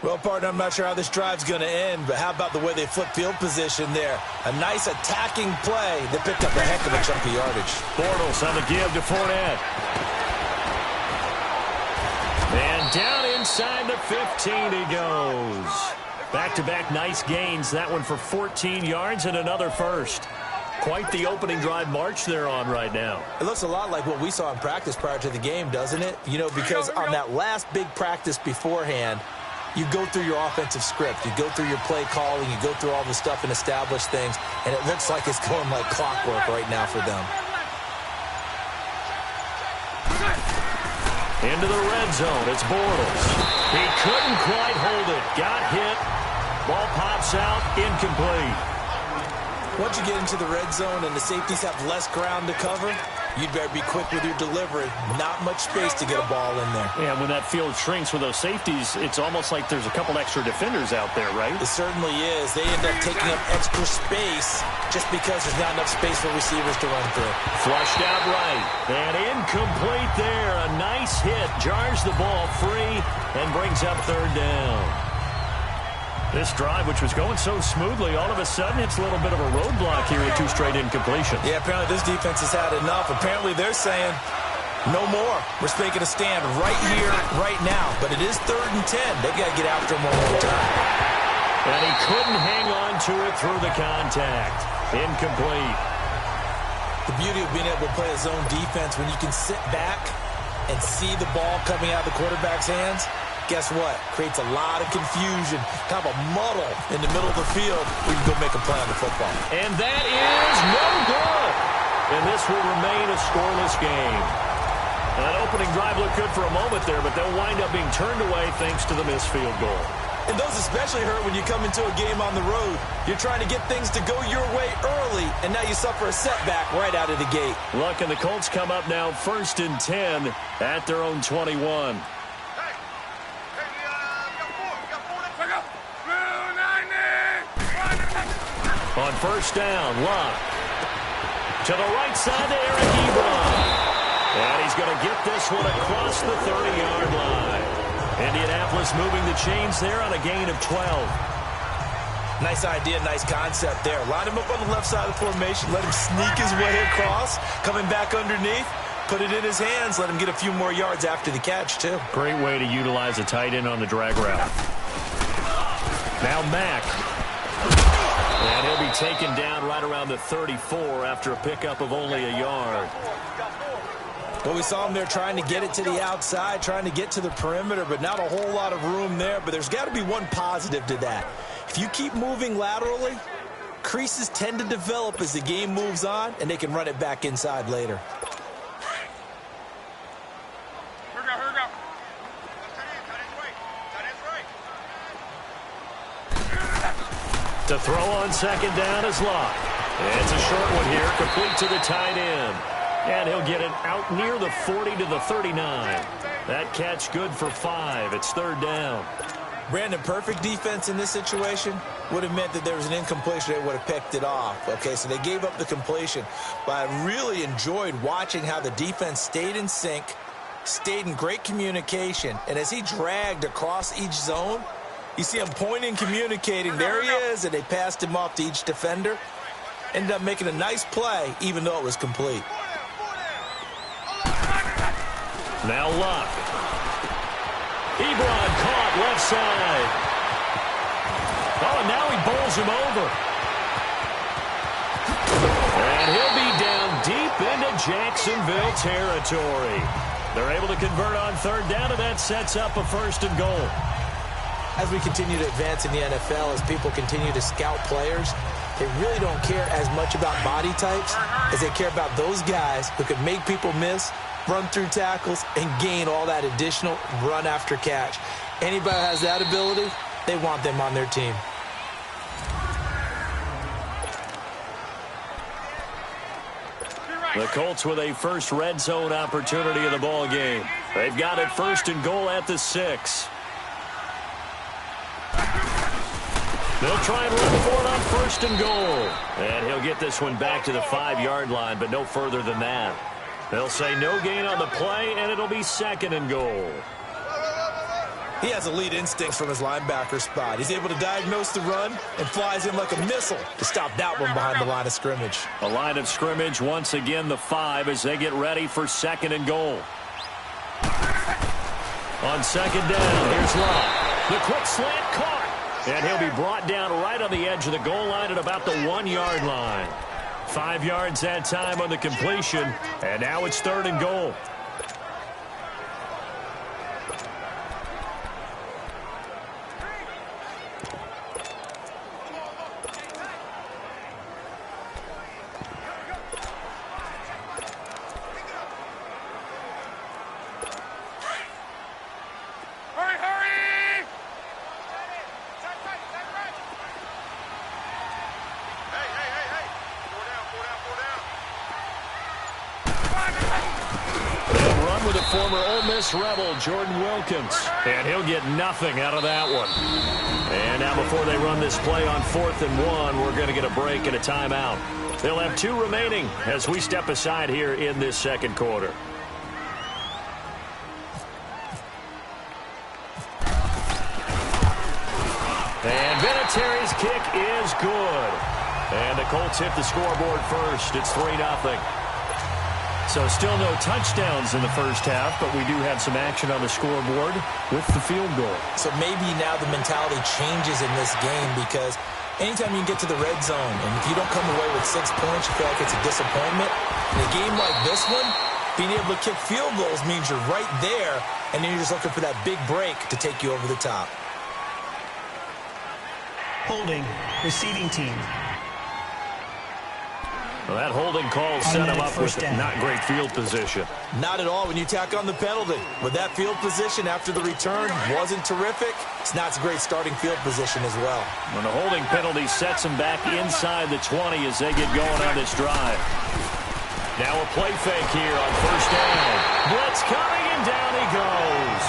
Well, partner, I'm not sure how this drive's going to end, but how about the way they flip field position there? A nice attacking play that picked up a heck of a chunk of yardage. Bortles on the give to Fournette. And down inside the 15 he goes. Back-to-back nice gains. That one for 14 yards and another first. Quite the opening drive march they're on right now. It looks a lot like what we saw in practice prior to the game, doesn't it? You know, because on that last big practice beforehand, you go through your offensive script. You go through your play calling. You go through all the stuff and establish things. And it looks like it's going like clockwork right now for them. Into the red zone. It's Bortles. He couldn't quite hold it. Got hit. Ball pops out. Incomplete. Once you get into the red zone and the safeties have less ground to cover, you'd better be quick with your delivery. Not much space to get a ball in there. Yeah, when that field shrinks with those safeties, it's almost like there's a couple extra defenders out there, right? It certainly is. They end up taking up extra space just because there's not enough space for receivers to run through. Flushed out right. And incomplete there. A nice hit. Jars the ball free and brings up third down. This drive, which was going so smoothly, all of a sudden it's a little bit of a roadblock here with two straight incompletions. Yeah, apparently this defense has had enough. Apparently they're saying, no more. We're making a stand right here, right now. But it is 3rd and 10. They've got to get after him one more time. And he couldn't hang on to it through the contact. Incomplete. The beauty of being able to play a zone defense when you can sit back and see the ball coming out of the quarterback's hands, guess what? Creates a lot of confusion, kind of a muddle in the middle of the field where you go make a play on the football. And that is no good. And this will remain a scoreless game. And that opening drive looked good for a moment there, but they'll wind up being turned away thanks to the missed field goal. And those especially hurt when you come into a game on the road. You're trying to get things to go your way early, and now you suffer a setback right out of the gate. Look, and the Colts come up now 1st and 10 at their own 21. On first down, Locke. To the right side to Eric Ebron. And he's going to get this one across the 30-yard line. Indianapolis moving the chains there on a gain of 12. Nice idea, nice concept there. Line him up on the left side of the formation. Let him sneak his way across. Coming back underneath. Put it in his hands. Let him get a few more yards after the catch, too. Great way to utilize a tight end on the drag route. Now Mack. And he'll be taken down right around the 34 after a pickup of only a yard. Well, we saw him there trying to get it to the outside, trying to get to the perimeter, but not a whole lot of room there. But there's got to be one positive to that. If you keep moving laterally, creases tend to develop as the game moves on, and they can run it back inside later. To throw on second down is Locke. It's a short one here, complete to the tight end. And he'll get it out near the 40 to the 39. That catch good for 5. It's third down. Brandon, perfect defense in this situation would have meant that there was an incompletion. They would have picked it off. Okay, so they gave up the completion. But I really enjoyed watching how the defense stayed in sync, stayed in great communication. And as he dragged across each zone, You see him pointing, communicating. There he is, and they passed him off to each defender. Ended up making a nice play, even though it was complete. Now Luck. Ebron caught left side. Oh, and now he bowls him over. And he'll be down deep into Jacksonville territory. They're able to convert on third down, and that sets up a 1st and goal. As we continue to advance in the NFL, as people continue to scout players, they really don't care as much about body types as they care about those guys who can make people miss, run through tackles, and gain all that additional run after catch. Anybody who has that ability, they want them on their team. The Colts with a first red zone opportunity of the ball game. They've got it 1st and goal at the 6. They'll try and run for it on 1st and goal. And he'll get this one back to the 5-yard line, but no further than that. They'll say no gain on the play, and it'll be 2nd and goal. He has elite instincts from his linebacker spot. He's able to diagnose the run and flies in like a missile to stop that one behind the line of scrimmage. A line of scrimmage, once again, the 5 as they get ready for 2nd and goal. On 2nd down, here's Love. The quick slant caught. And he'll be brought down right on the edge of the goal line at about the 1-yard line. 5 yards that time on the completion, and now it's 3rd and goal. Former Ole Miss Rebel Jordan Wilkins, and he'll get nothing out of that one. And now before they run this play on 4th and 1, we're going to get a break and a timeout. They'll have 2 remaining as we step aside here in this 2nd quarter. And Vinatieri's kick is good. And the Colts hit the scoreboard first. It's 3-0. So still no touchdowns in the first half, but we do have some action on the scoreboard with the field goal. So maybe now the mentality changes in this game because anytime you can get to the red zone, and if you don't come away with 6 points, you feel like it's a disappointment. In a game like this one, being able to kick field goals means you're right there, and then you're just looking for that big break to take you over the top. Holding, receiving team. Well, that holding call set him up with not great field position. Not at all when you tack on the penalty. With that field position after the return wasn't terrific, it's not a great starting field position as well. When the holding penalty sets him back inside the 20 as they get going on this drive. Now a play fake here on 1st down. Blitz coming, and down he goes.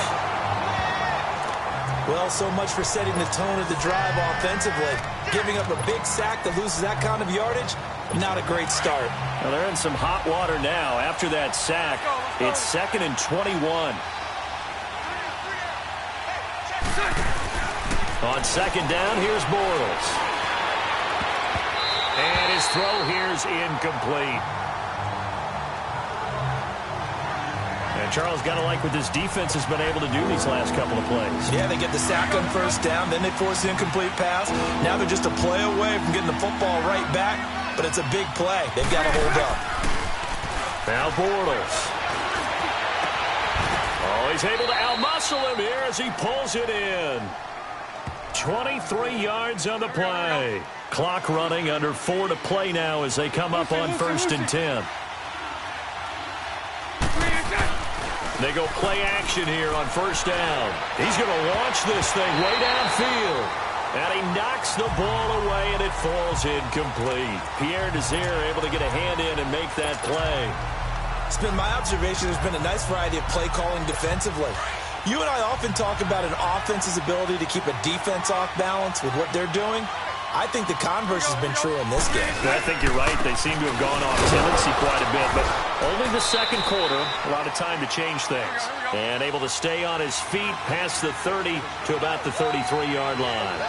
Well, so much for setting the tone of the drive offensively. Giving up a big sack that loses that kind of yardage, not a great start. Well, they're in some hot water now. After that sack, it's 2nd and 21. On 2nd down, here's Bortles. And his throw here's incomplete. And Charles, got to like what this defense has been able to do these last couple of plays. Yeah, they get the sack on 1st down, then they force the incomplete pass. Now they're just a play away from getting the football right back, but it's a big play. They've got to hold up. Now Bortles. Oh, he's able to outmuscle him here as he pulls it in. 23 yards on the play. Clock running, under 4 to play now as they come up on 1st and 10. They go play action here on 1st down. He's going to launch this thing way downfield. And he knocks the ball away, and it falls incomplete. Pierre Desir able to get a hand in and make that play. It's been my observation there's been a nice variety of play calling defensively. You and I often talk about an offense's ability to keep a defense off balance with what they're doing. I think the converse has been true in this game. I think you're right. They seem to have gone off tendency quite a bit, but only the second quarter, a lot of time to change things. And able to stay on his feet past the 30 to about the 33-yard line.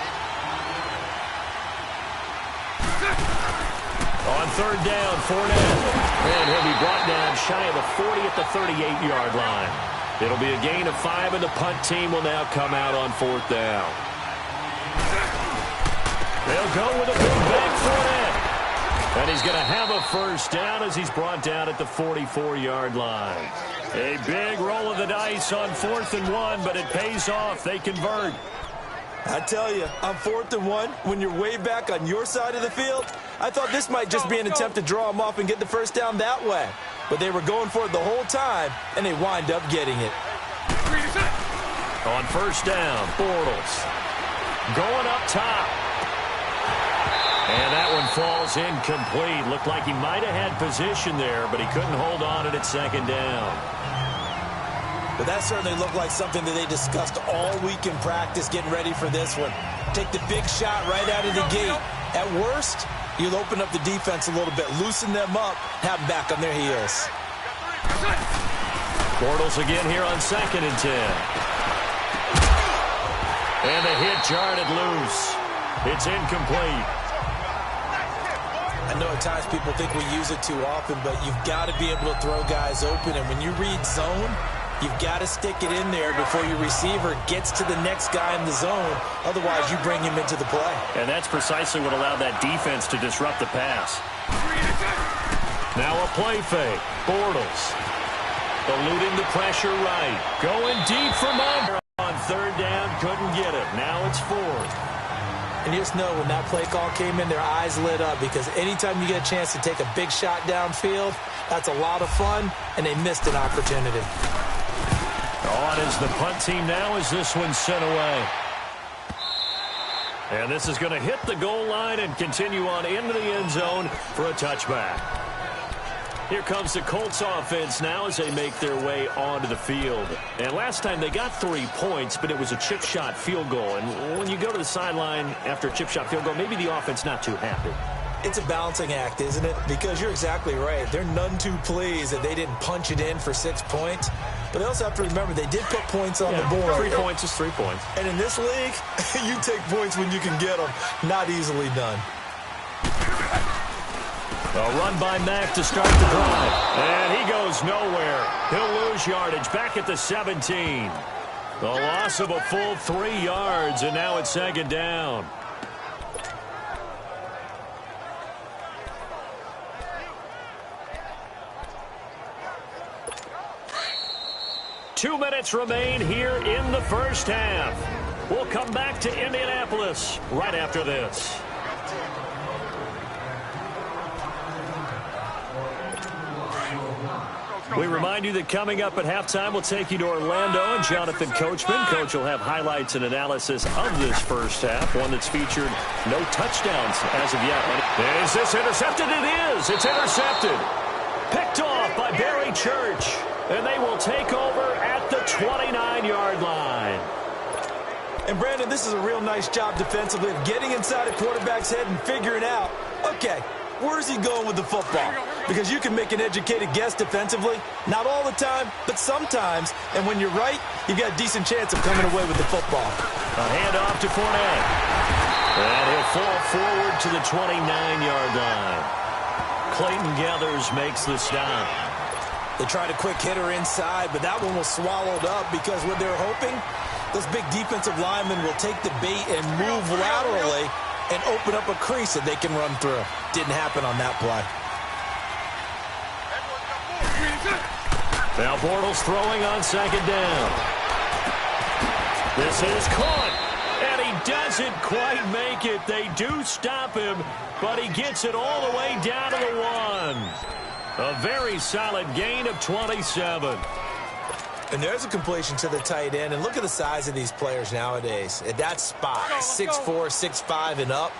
On third down, Fournette. And he'll be brought down shy of the 40 at the 38-yard line. It'll be a gain of 5, and the punt team will now come out on fourth down. They'll go with a big back Fournette. And he's going to have a first down as he's brought down at the 44-yard line. A big roll of the dice on 4th and 1, but it pays off. They convert. I tell you, on 4th and 1, when you're way back on your side of the field, I thought this might just be an attempt to draw them off and get the first down that way. But they were going for it the whole time, and they wind up getting it. On first down, Bortles going up top. And that one falls incomplete. Looked like he might have had position there, but he couldn't hold on it at second down. But that certainly looked like something that they discussed all week in practice getting ready for this one. Take the big shot right out of the gate. At worst, you'll open up the defense a little bit, loosen them up, have them back on their heels. Bortles again here on 2nd and 10. And the hit jarred it loose. It's incomplete. I know at times people think we use it too often, but you've got to be able to throw guys open. And when you read zone, you've got to stick it in there before your receiver gets to the next guy in the zone. Otherwise, you bring him into the play. And that's precisely what allowed that defense to disrupt the pass. Now a play fake. Bortles eluding the pressure right. Going deep from under on 3rd down. Couldn't get it. Now it's 4th. And you just know when that play call came in, their eyes lit up, because anytime you get a chance to take a big shot downfield, that's a lot of fun, and they missed an opportunity. On is the punt team now as this one's sent away. And this is going to hit the goal line and continue on into the end zone for a touchback. Here comes the Colts offense now as they make their way onto the field. And last time they got 3 points, but it was a chip shot field goal. And when you go to the sideline after a chip shot field goal, maybe the offense not too happy. It's a balancing act, isn't it? Because you're exactly right. They're none too pleased that they didn't punch it in for 6 points. But they also have to remember they did put points on the board. 3 points is 3 points. And in this league, you take points when you can get them. Not easily done. A run by Mack to start the drive. And he goes nowhere. He'll lose yardage back at the 17. The loss of a full 3 yards, and now it's 2nd down. Two minutes remain here in the first half. We'll come back to Indianapolis right after this. We remind you that coming up at halftime, we'll take you to Orlando and Jonathan Coachman. Coach will have highlights and analysis of this first half, one that's featured no touchdowns as of yet. Is this intercepted? It is. It's intercepted. Picked off by Barry Church, and they will take over at the 29-yard line. And, Brandon, this is a real nice job defensively of getting inside a quarterback's head and figuring out, okay, where's he going with the football? Because you can make an educated guess defensively. Not all the time, but sometimes. And when you're right, you've got a decent chance of coming away with the football. A handoff to Fournette. And he'll fall forward to the 29-yard line. Clayton Gathers makes the stop. They tried a quick hitter inside, but that one was swallowed up because what they're hoping, those big defensive linemen will take the bait and move laterally and open up a crease that they can run through. Didn't happen on that play. Now Bortles throwing on 2nd down. This is caught, and he doesn't quite make it. They do stop him, but he gets it all the way down to the 1. A very solid gain of 27. And there's a completion to the tight end. And look at the size of these players nowadays. At that spot, 6'4", 6'5", and up.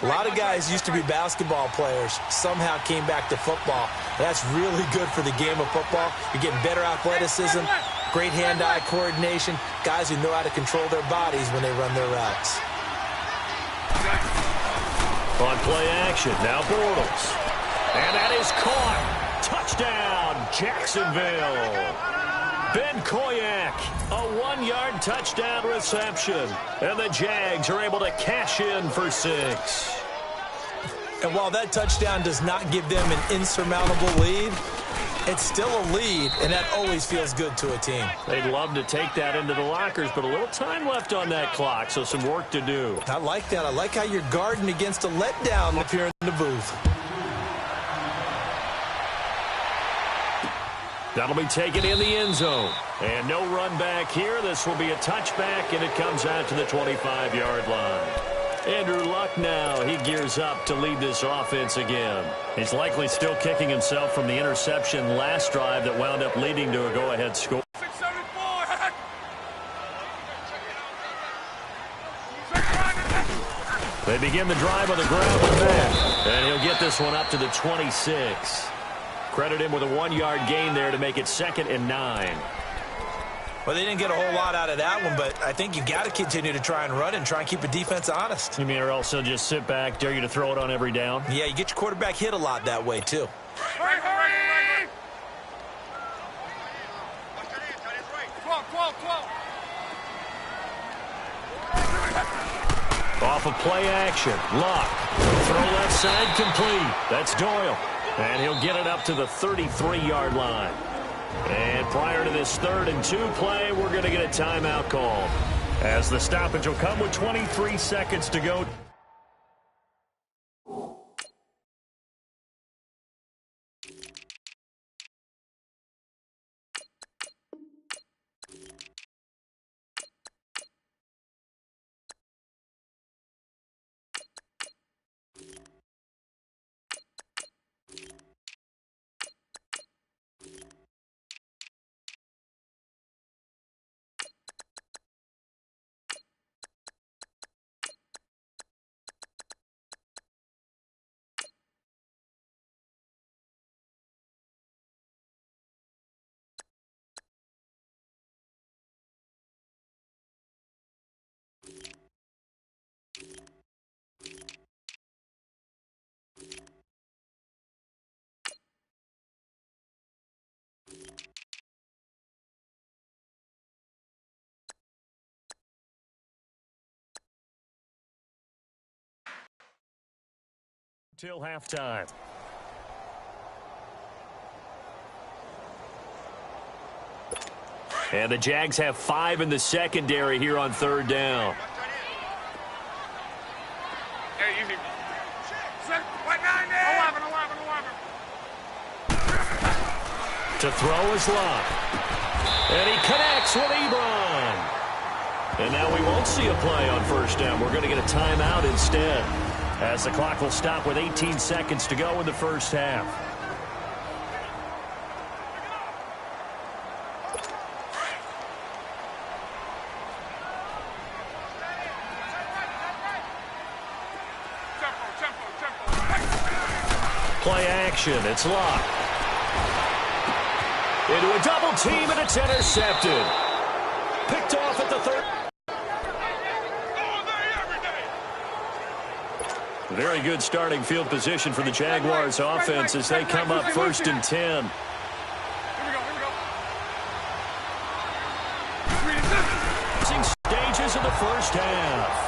A lot of guys used to be basketball players, somehow came back to football. That's really good for the game of football. You're getting better athleticism, great hand-eye coordination, guys who know how to control their bodies when they run their routes. On play action, now Bortles. And that is caught. Touchdown, Jacksonville. Ben Koyak, a 1-yard touchdown reception. And the Jags are able to cash in for 6. And while that touchdown does not give them an insurmountable lead, it's still a lead, and that always feels good to a team. They'd love to take that into the lockers, but a little time left on that clock, so some work to do. I like that. I like how you're guarding against a letdown up here in the booth. That'll be taken in the end zone. And no run back here. This will be a touchback, and it comes out to the 25-yard line. Andrew Luck now, he gears up to lead this offense again. He's likely still kicking himself from the interception last drive that wound up leading to a go-ahead score. They begin the drive on the ground with that. And he'll get this one up to the 26. Credit him with a 1-yard gain there to make it 2nd and 9. Well, they didn't get a whole lot out of that one, but I think you got to continue to try and run and try and keep the defense honest. You mean or else they'll just sit back, dare you to throw it on every down? Yeah, you get your quarterback hit a lot that way, too. Hurry, hurry! Off of play action, Luck. Throw left side complete. That's Doyle. And he'll get it up to the 33-yard line. And prior to this 3rd and 2 play, we're going to get a timeout called, as the stoppage will come with 23 seconds to go. Till halftime. And the Jags have 5 in the secondary here on 3rd down. Hey, easy. 11. To throw is Luck. And he connects with Ebron. And now we won't see a play on 1st down. We're going to get a timeout instead, as the clock will stop with 18 seconds to go in the 1st half. Play action, it's Luck. Into a double team, and it's intercepted. Picked off at the 3rd. Very good starting field position for the Jaguars offense as they come up 1st and 10. Stages of the 1st half.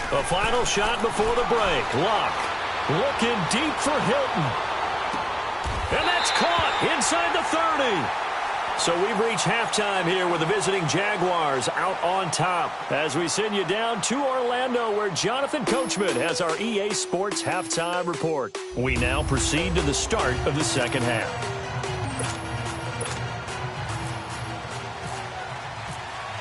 The final shot before the break. Luck looking deep for Hilton. And that's caught inside the 30. So we've reached halftime here with the visiting Jaguars out on top, as we send you down to Orlando, where Jonathan Coachman has our EA Sports halftime report. We now proceed to the start of the 2nd half.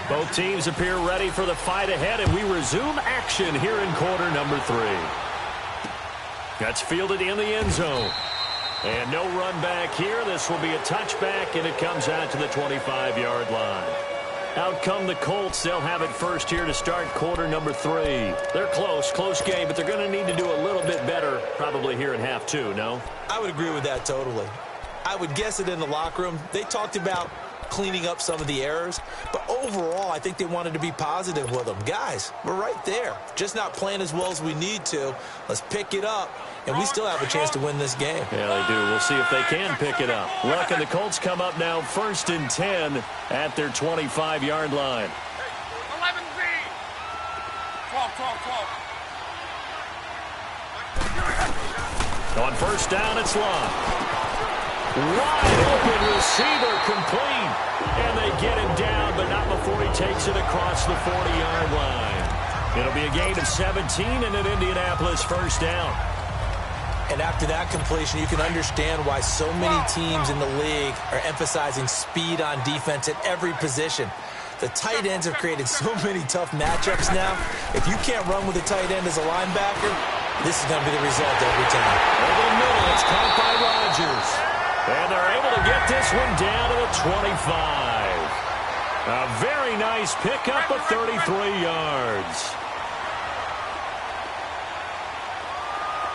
Both teams appear ready for the fight ahead, and we resume action here in quarter number 3. That's fielded in the end zone. And no run back here. This will be a touchback, and it comes out to the 25-yard line. Out come the Colts. They'll have it first here to start quarter number 3. They're close game, but they're going to need to do a little bit better probably here in half 2, no? I would agree with that totally. I would guess it in the locker room. They talked about cleaning up some of the errors, but overall, I think they wanted to be positive with them. Guys, we're right there. Just not playing as well as we need to. Let's pick it up, and we still have a chance to win this game. Yeah, they do. We'll see if they can pick it up. Luck and the Colts come up now 1st and 10 at their 25-yard line. 11Z. 12. On first down, it's Love. Wide open receiver complete. And they get him down, but not before he takes it across the 40-yard line. It'll be a gain of 17 and an Indianapolis first down. And after that completion, you can understand why so many teams in the league are emphasizing speed on defense at every position. The tight ends have created so many tough matchups now. If you can't run with a tight end as a linebacker, this is going to be the result every time. Over the middle, it's caught by Rodgers. And they're able to get this one down to the 25. A very nice pickup of 33 yards.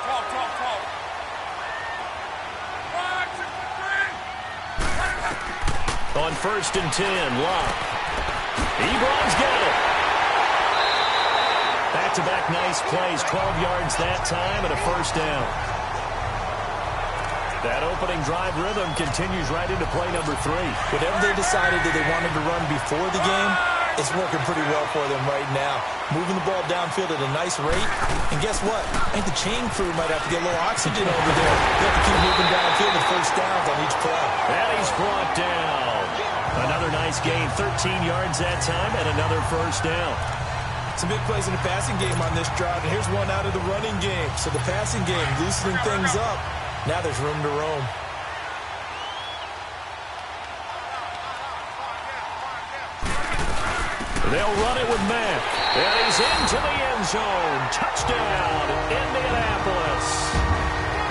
12. On 1st and 10, Love. Ebron's got it. Back-to-back nice plays, 12 yards that time and a first down. That opening drive rhythm continues right into play number 3. Whatever they decided that they wanted to run before the game, it's working pretty well for them right now. Moving the ball downfield at a nice rate. And guess what? I think the chain crew might have to get a little oxygen over there. They have to keep moving downfield with first downs on each play. And he's brought down. Another nice gain, 13 yards that time, and another first down. Some big plays in the passing game on this drive, and here's one out of the running game. So the passing game loosening things up. Now there's room to roam. They'll run it with Mack. And he's into the end zone. Touchdown, Indianapolis.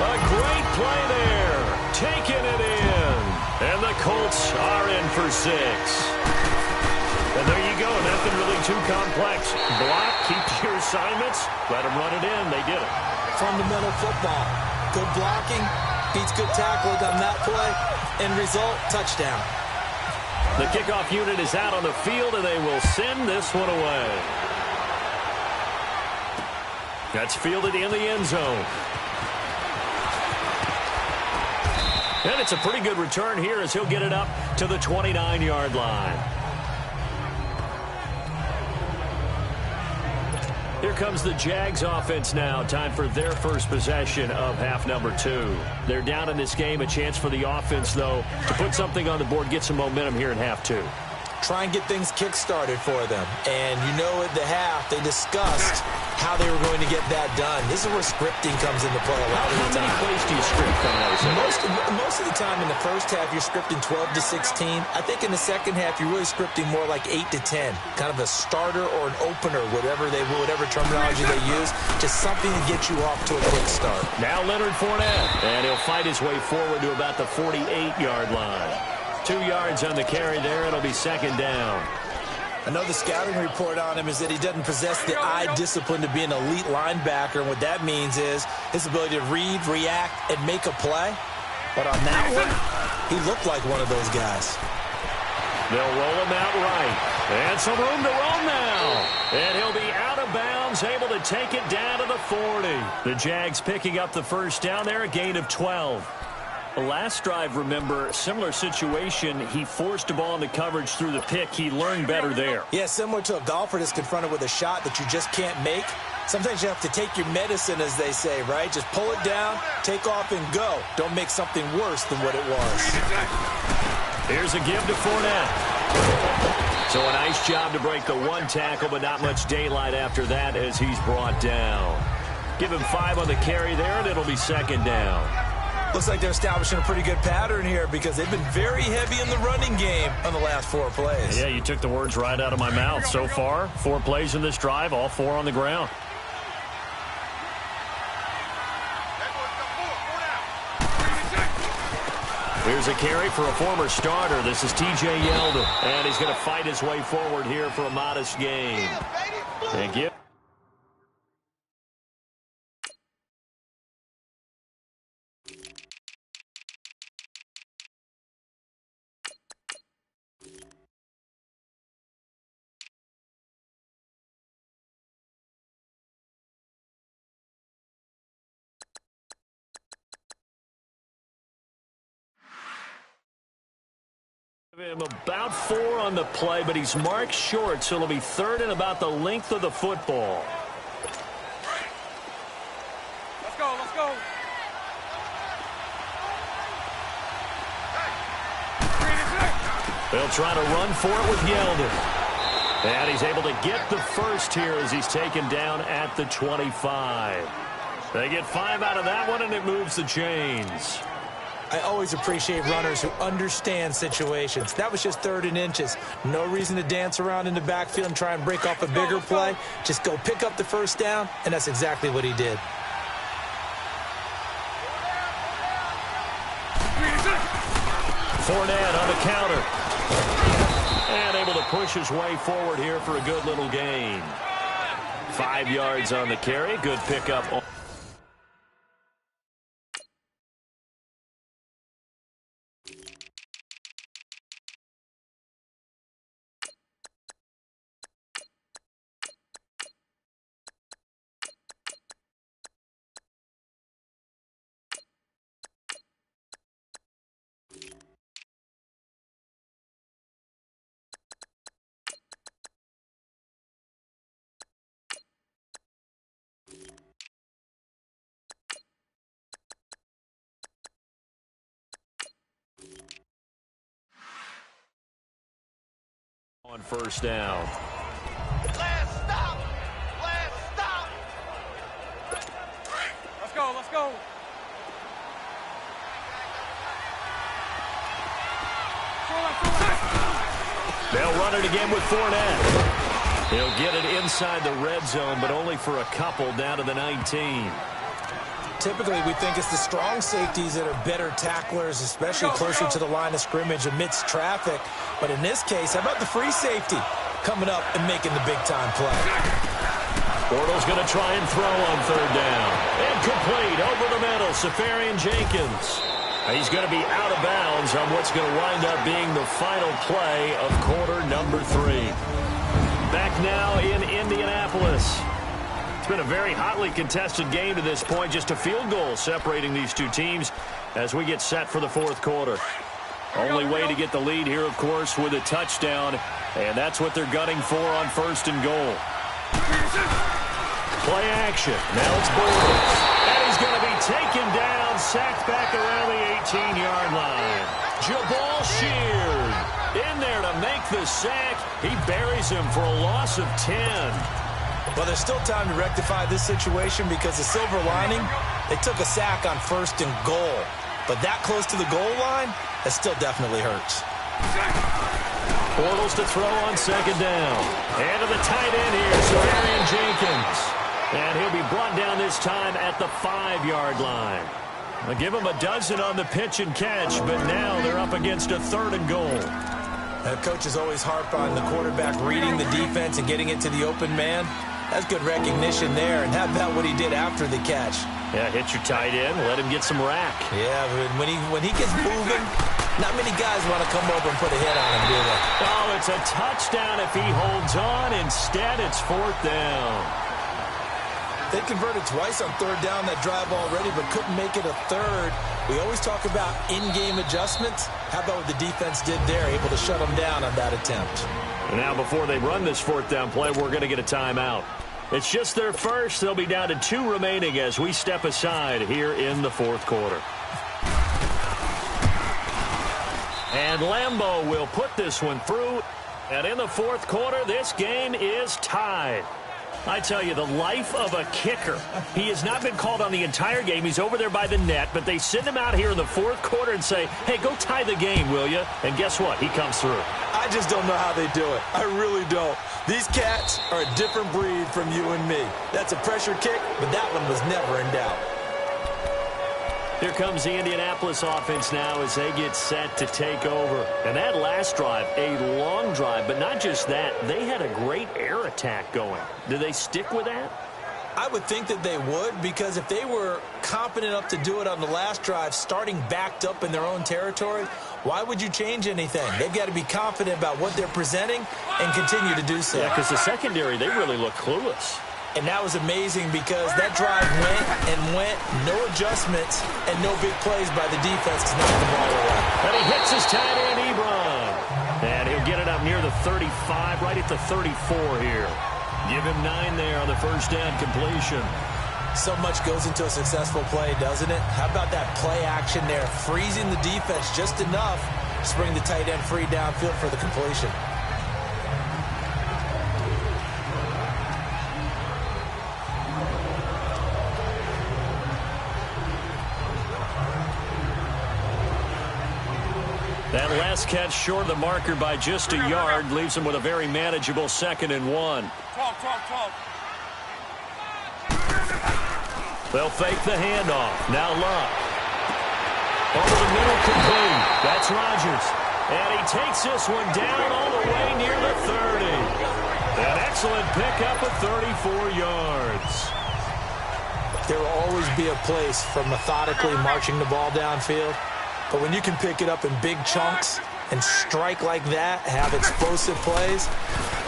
A great play there. Taking it in. And the Colts are in for 6. And there you go. Nothing really too complex. Block, keep your assignments. Let them run it in. They did it. Fundamental football. Good blocking, beats good tackling on that play. End result, touchdown. The kickoff unit is out on the field, and they will send this one away. That's fielded in the end zone. And it's a pretty good return here as he'll get it up to the 29-yard line. Here comes the Jags offense now. Time for their first possession of half number 2. They're down in this game. A chance for the offense, though, to put something on the board, get some momentum here in half 2. Try and get things kick-started for them. And you know at the half, they discussed how they were going to get that done. This is where scripting comes into play a lot of the time. How many plays do you script coming out of Most of the time in the first half, you're scripting 12 to 16. I think in the second half, you're really scripting more like 8 to 10. Kind of a starter or an opener, whatever terminology they use. Just something to get you off to a quick start. Now Leonard Fournette. And he'll fight his way forward to about the 48-yard line. 2 yards on the carry there. It'll be second down. I know the scouting report on him is that he doesn't possess the eye discipline to be an elite linebacker, and what that means is his ability to read, react, and make a play. But on that one, he looked like one of those guys. They'll roll him out right. And some room to roam now. And he'll be out of bounds, able to take it down to the 40. The Jags picking up the first down there, a gain of 12. The last drive, remember, similar situation. He forced the ball into coverage through the pick. He learned better there. Yeah, similar to a golfer that's confronted with a shot that you just can't make. Sometimes you have to take your medicine, as they say, right? Just pull it down, take off, and go. Don't make something worse than what it was. Here's a give to Fournette. So a nice job to break the one tackle, but not much daylight after that as he's brought down. Give him 5 on the carry there, and it'll be second down. Looks like they're establishing a pretty good pattern here because they've been very heavy in the running game on the last 4 plays. Yeah, you took the words right out of my mouth. So far, 4 plays in this drive, all 4 on the ground. Here's a carry for a former starter. This is T.J. Yeldon, and he's going to fight his way forward here for a modest gain. Thank you. About 4 on the play, but he's marked short, so it'll be third and about the length of the football. Let's go, let's go. They'll try to run for it with Yeldon. And he's able to get the first here as he's taken down at the 25. They get 5 out of that one, and it moves the chains. I always appreciate runners who understand situations. That was just 3rd and inches. No reason to dance around in the backfield and try and break off a bigger play. Just go pick up the first down, and that's exactly what he did. Fournette on the counter. And able to push his way forward here for a good little gain. 5 yards on the carry. Good pickup. On first down. Last stop. Let's go, let's go. They'll run it again with Fournette. He'll get it inside the red zone, but only for a couple down to the 19. Typically, we think it's the strong safeties that are better tacklers, especially closer to the line of scrimmage amidst traffic. But in this case, how about the free safety coming up and making the big-time play? Bortles going to try and throw on 3rd down. Incomplete over the middle, Safarian Jenkins. He's going to be out of bounds on what's going to wind up being the final play of quarter number 3. Back now in Indianapolis. It's been a very hotly contested game to this point. Just a field goal separating these two teams as we get set for the 4th quarter. Only way to get the lead here, of course, with a touchdown. And that's what they're gunning for on 1st and goal. Play action. Now it's Bortles. And he's going to be taken down, sacked back around the 18-yard line. Jabal Sheard in there to make the sack. He buries him for a loss of 10. Well, there's still time to rectify this situation because the silver lining, they took a sack on 1st and goal. But that close to the goal line, that still definitely hurts. Bortles to throw on 2nd down. And to the tight end here, Safarian Jenkins. And he'll be brought down this time at the 5-yard line. I'll give him a dozen on the pitch and catch, but now they're up against a 3rd and goal. Coaches always harp on the quarterback reading the defense and getting it to the open man. That's good recognition there. And how about what he did after the catch? Yeah, hit your tight end, let him get some rack. Yeah, but when he gets moving, not many guys want to come over and put a hit on him, do they? Oh, it's a touchdown if he holds on. Instead, it's 4th down. They converted twice on 3rd down that drive already, but couldn't make it a 3rd. We always talk about in-game adjustments. How about what the defense did there, able to shut them down on that attempt? Now, before they run this 4th down play, we're going to get a timeout. It's just their first. They'll be down to 2 remaining as we step aside here in the 4th quarter. And Lambeau will put this one through. And in the 4th quarter, this game is tied. I tell you, the life of a kicker. He has not been called on the entire game. He's over there by the net, but they send him out here in the 4th quarter and say, hey, go tie the game, will you? And guess what? He comes through. I just don't know how they do it. I really don't. These cats are a different breed from you and me. That's a pressure kick, but that one was never in doubt. Here comes the Indianapolis offense now as they get set to take over. And that last drive, a long drive, but not just that, they had a great air attack going. Do they stick with that? I would think that they would, because if they were competent enough to do it on the last drive, starting backed up in their own territory, why would you change anything? They've got to be confident about what they're presenting and continue to do so. Yeah, because the secondary, they really look clueless. And that was amazing because that drive went, no adjustments, and no big plays by the defense to knock the ball away. And he hits his tight end, Ebron. And he'll get it up near the 35, right at the 34 here. Give him 9 there on the first down completion. So much goes into a successful play, doesn't it? How about that play action there? Freezing the defense just enough to bring the tight end free downfield for the completion. That last catch short of the marker by just a yard leaves him with a very manageable 2nd and 1. They'll fake the handoff. Now Luck. Over the middle, complete. That's Rodgers. And he takes this one down all the way near the 30. An excellent pickup of 34 yards. There will always be a place for methodically marching the ball downfield. But when you can pick it up in big chunks and strike like that, have explosive plays,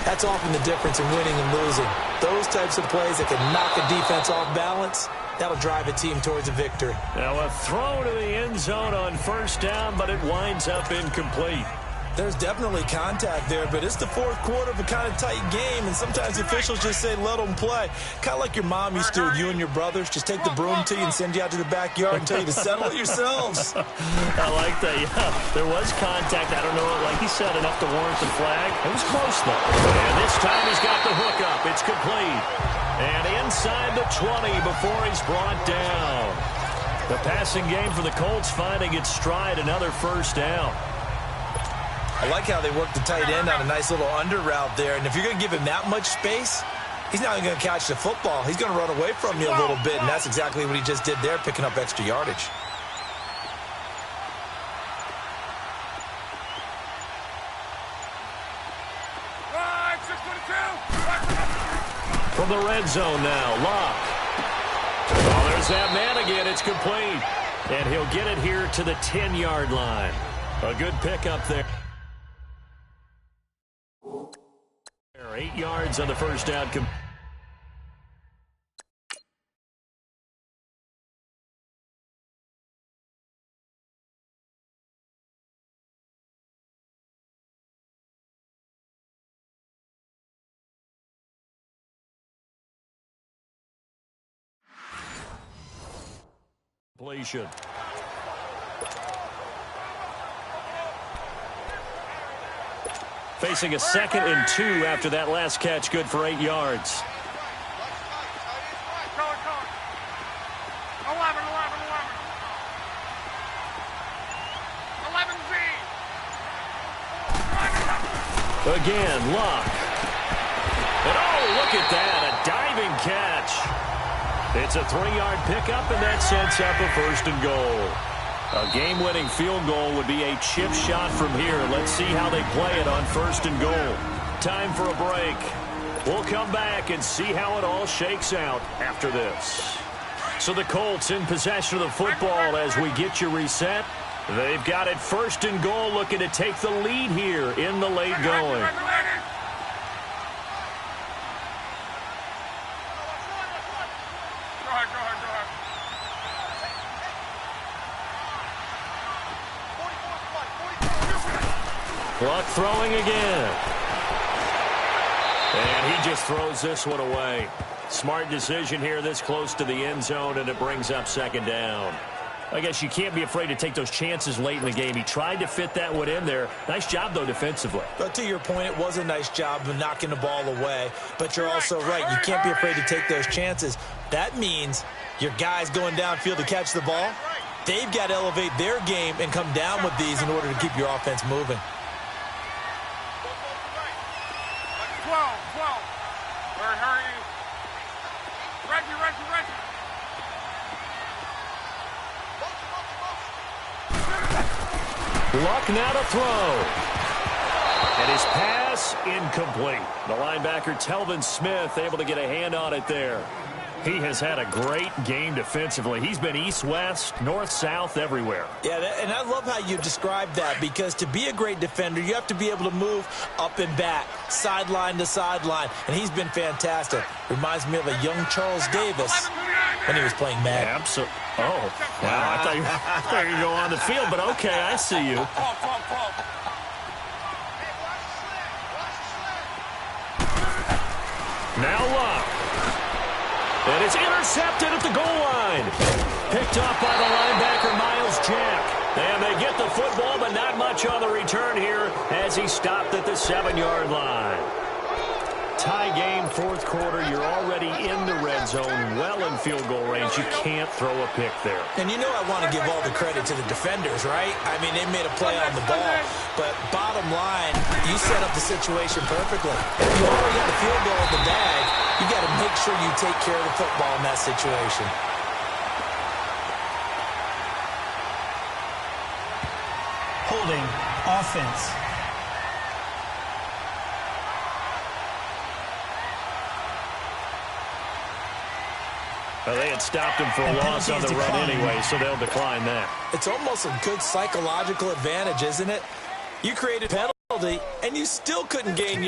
that's often the difference in winning and losing. Those types of plays that can knock a defense off balance, that'll drive a team towards a victory. Now a throw to the end zone on first down, but it winds up incomplete. There's definitely contact there, but it's the fourth quarter of a kind of tight game, and sometimes officials just say, let them play. Kind of like your mom used to with you and your brothers. Just take the broom to you and send you out to the backyard and tell you to settle it yourselves. I like that, yeah. There was contact. I don't know, like he said, enough to warrant the flag. It was close, though. And this time he's got the hook up. It's complete. And inside the 20 before he's brought down. The passing game for the Colts finding its stride, another first down. I like how they work the tight end on a nice little under route there. And if you're going to give him that much space, he's not even going to catch the football. He's going to run away from you a little bit, and that's exactly what he just did there, picking up extra yardage. From the red zone now, Locke. Oh, there's that man again. It's complete. And he'll get it here to the 10-yard line. A good pickup there. 8 yards on the first down. Completion. Facing a 2nd and 2 after that last catch, good for 8 yards. Again, Luck. And oh, look at that, a diving catch. It's a 3-yard pickup, and that sets up a 1st and goal. A game-winning field goal would be a chip shot from here. Let's see how they play it on 1st and goal. Time for a break. We'll come back and see how it all shakes out after this. So the Colts in possession of the football as we get you reset. They've got it 1st and goal, looking to take the lead here in the late going. Luck throwing again. And he just throws this one away. Smart decision here this close to the end zone, and it brings up 2nd down. I guess you can't be afraid to take those chances late in the game. He tried to fit that one in there. Nice job, though, defensively. But to your point, it was a nice job of knocking the ball away. But you're also right. You can't be afraid to take those chances. That means your guys going downfield to catch the ball, they've got to elevate their game and come down with these in order to keep your offense moving. 12. Where are you? Reggie. Luck now to throw. And his pass incomplete. The linebacker, Telvin Smith, able to get a hand on it there. He has had a great game defensively. He's been east-west, north-south, everywhere. Yeah, and I love how you described that, because to be a great defender, you have to be able to move up and back, sideline to sideline, and he's been fantastic. Reminds me of a young Charles Davis when he was playing Madden. Absolutely. Oh, wow. I thought you were going to go on the field, but okay, I see you. Now Luck. And it's intercepted at the goal line. Picked up by the linebacker, Miles Jack. And they get the football, but not much on the return here as he stopped at the 7-yard line. Tie game, fourth quarter. You're already in the red zone, well in field goal range. You can't throw a pick there. And you know I want to give all the credit to the defenders, right? I mean, they made a play on the ball. But bottom line, you set up the situation perfectly. If you already got the field goal in the bag, you got to make sure you take care of the football in that situation. Holding offense. Well, they had stopped him for a loss on the run anyway, so they'll decline that. It's almost a good psychological advantage, isn't it? You created a penalty, and you still couldn't gain yards.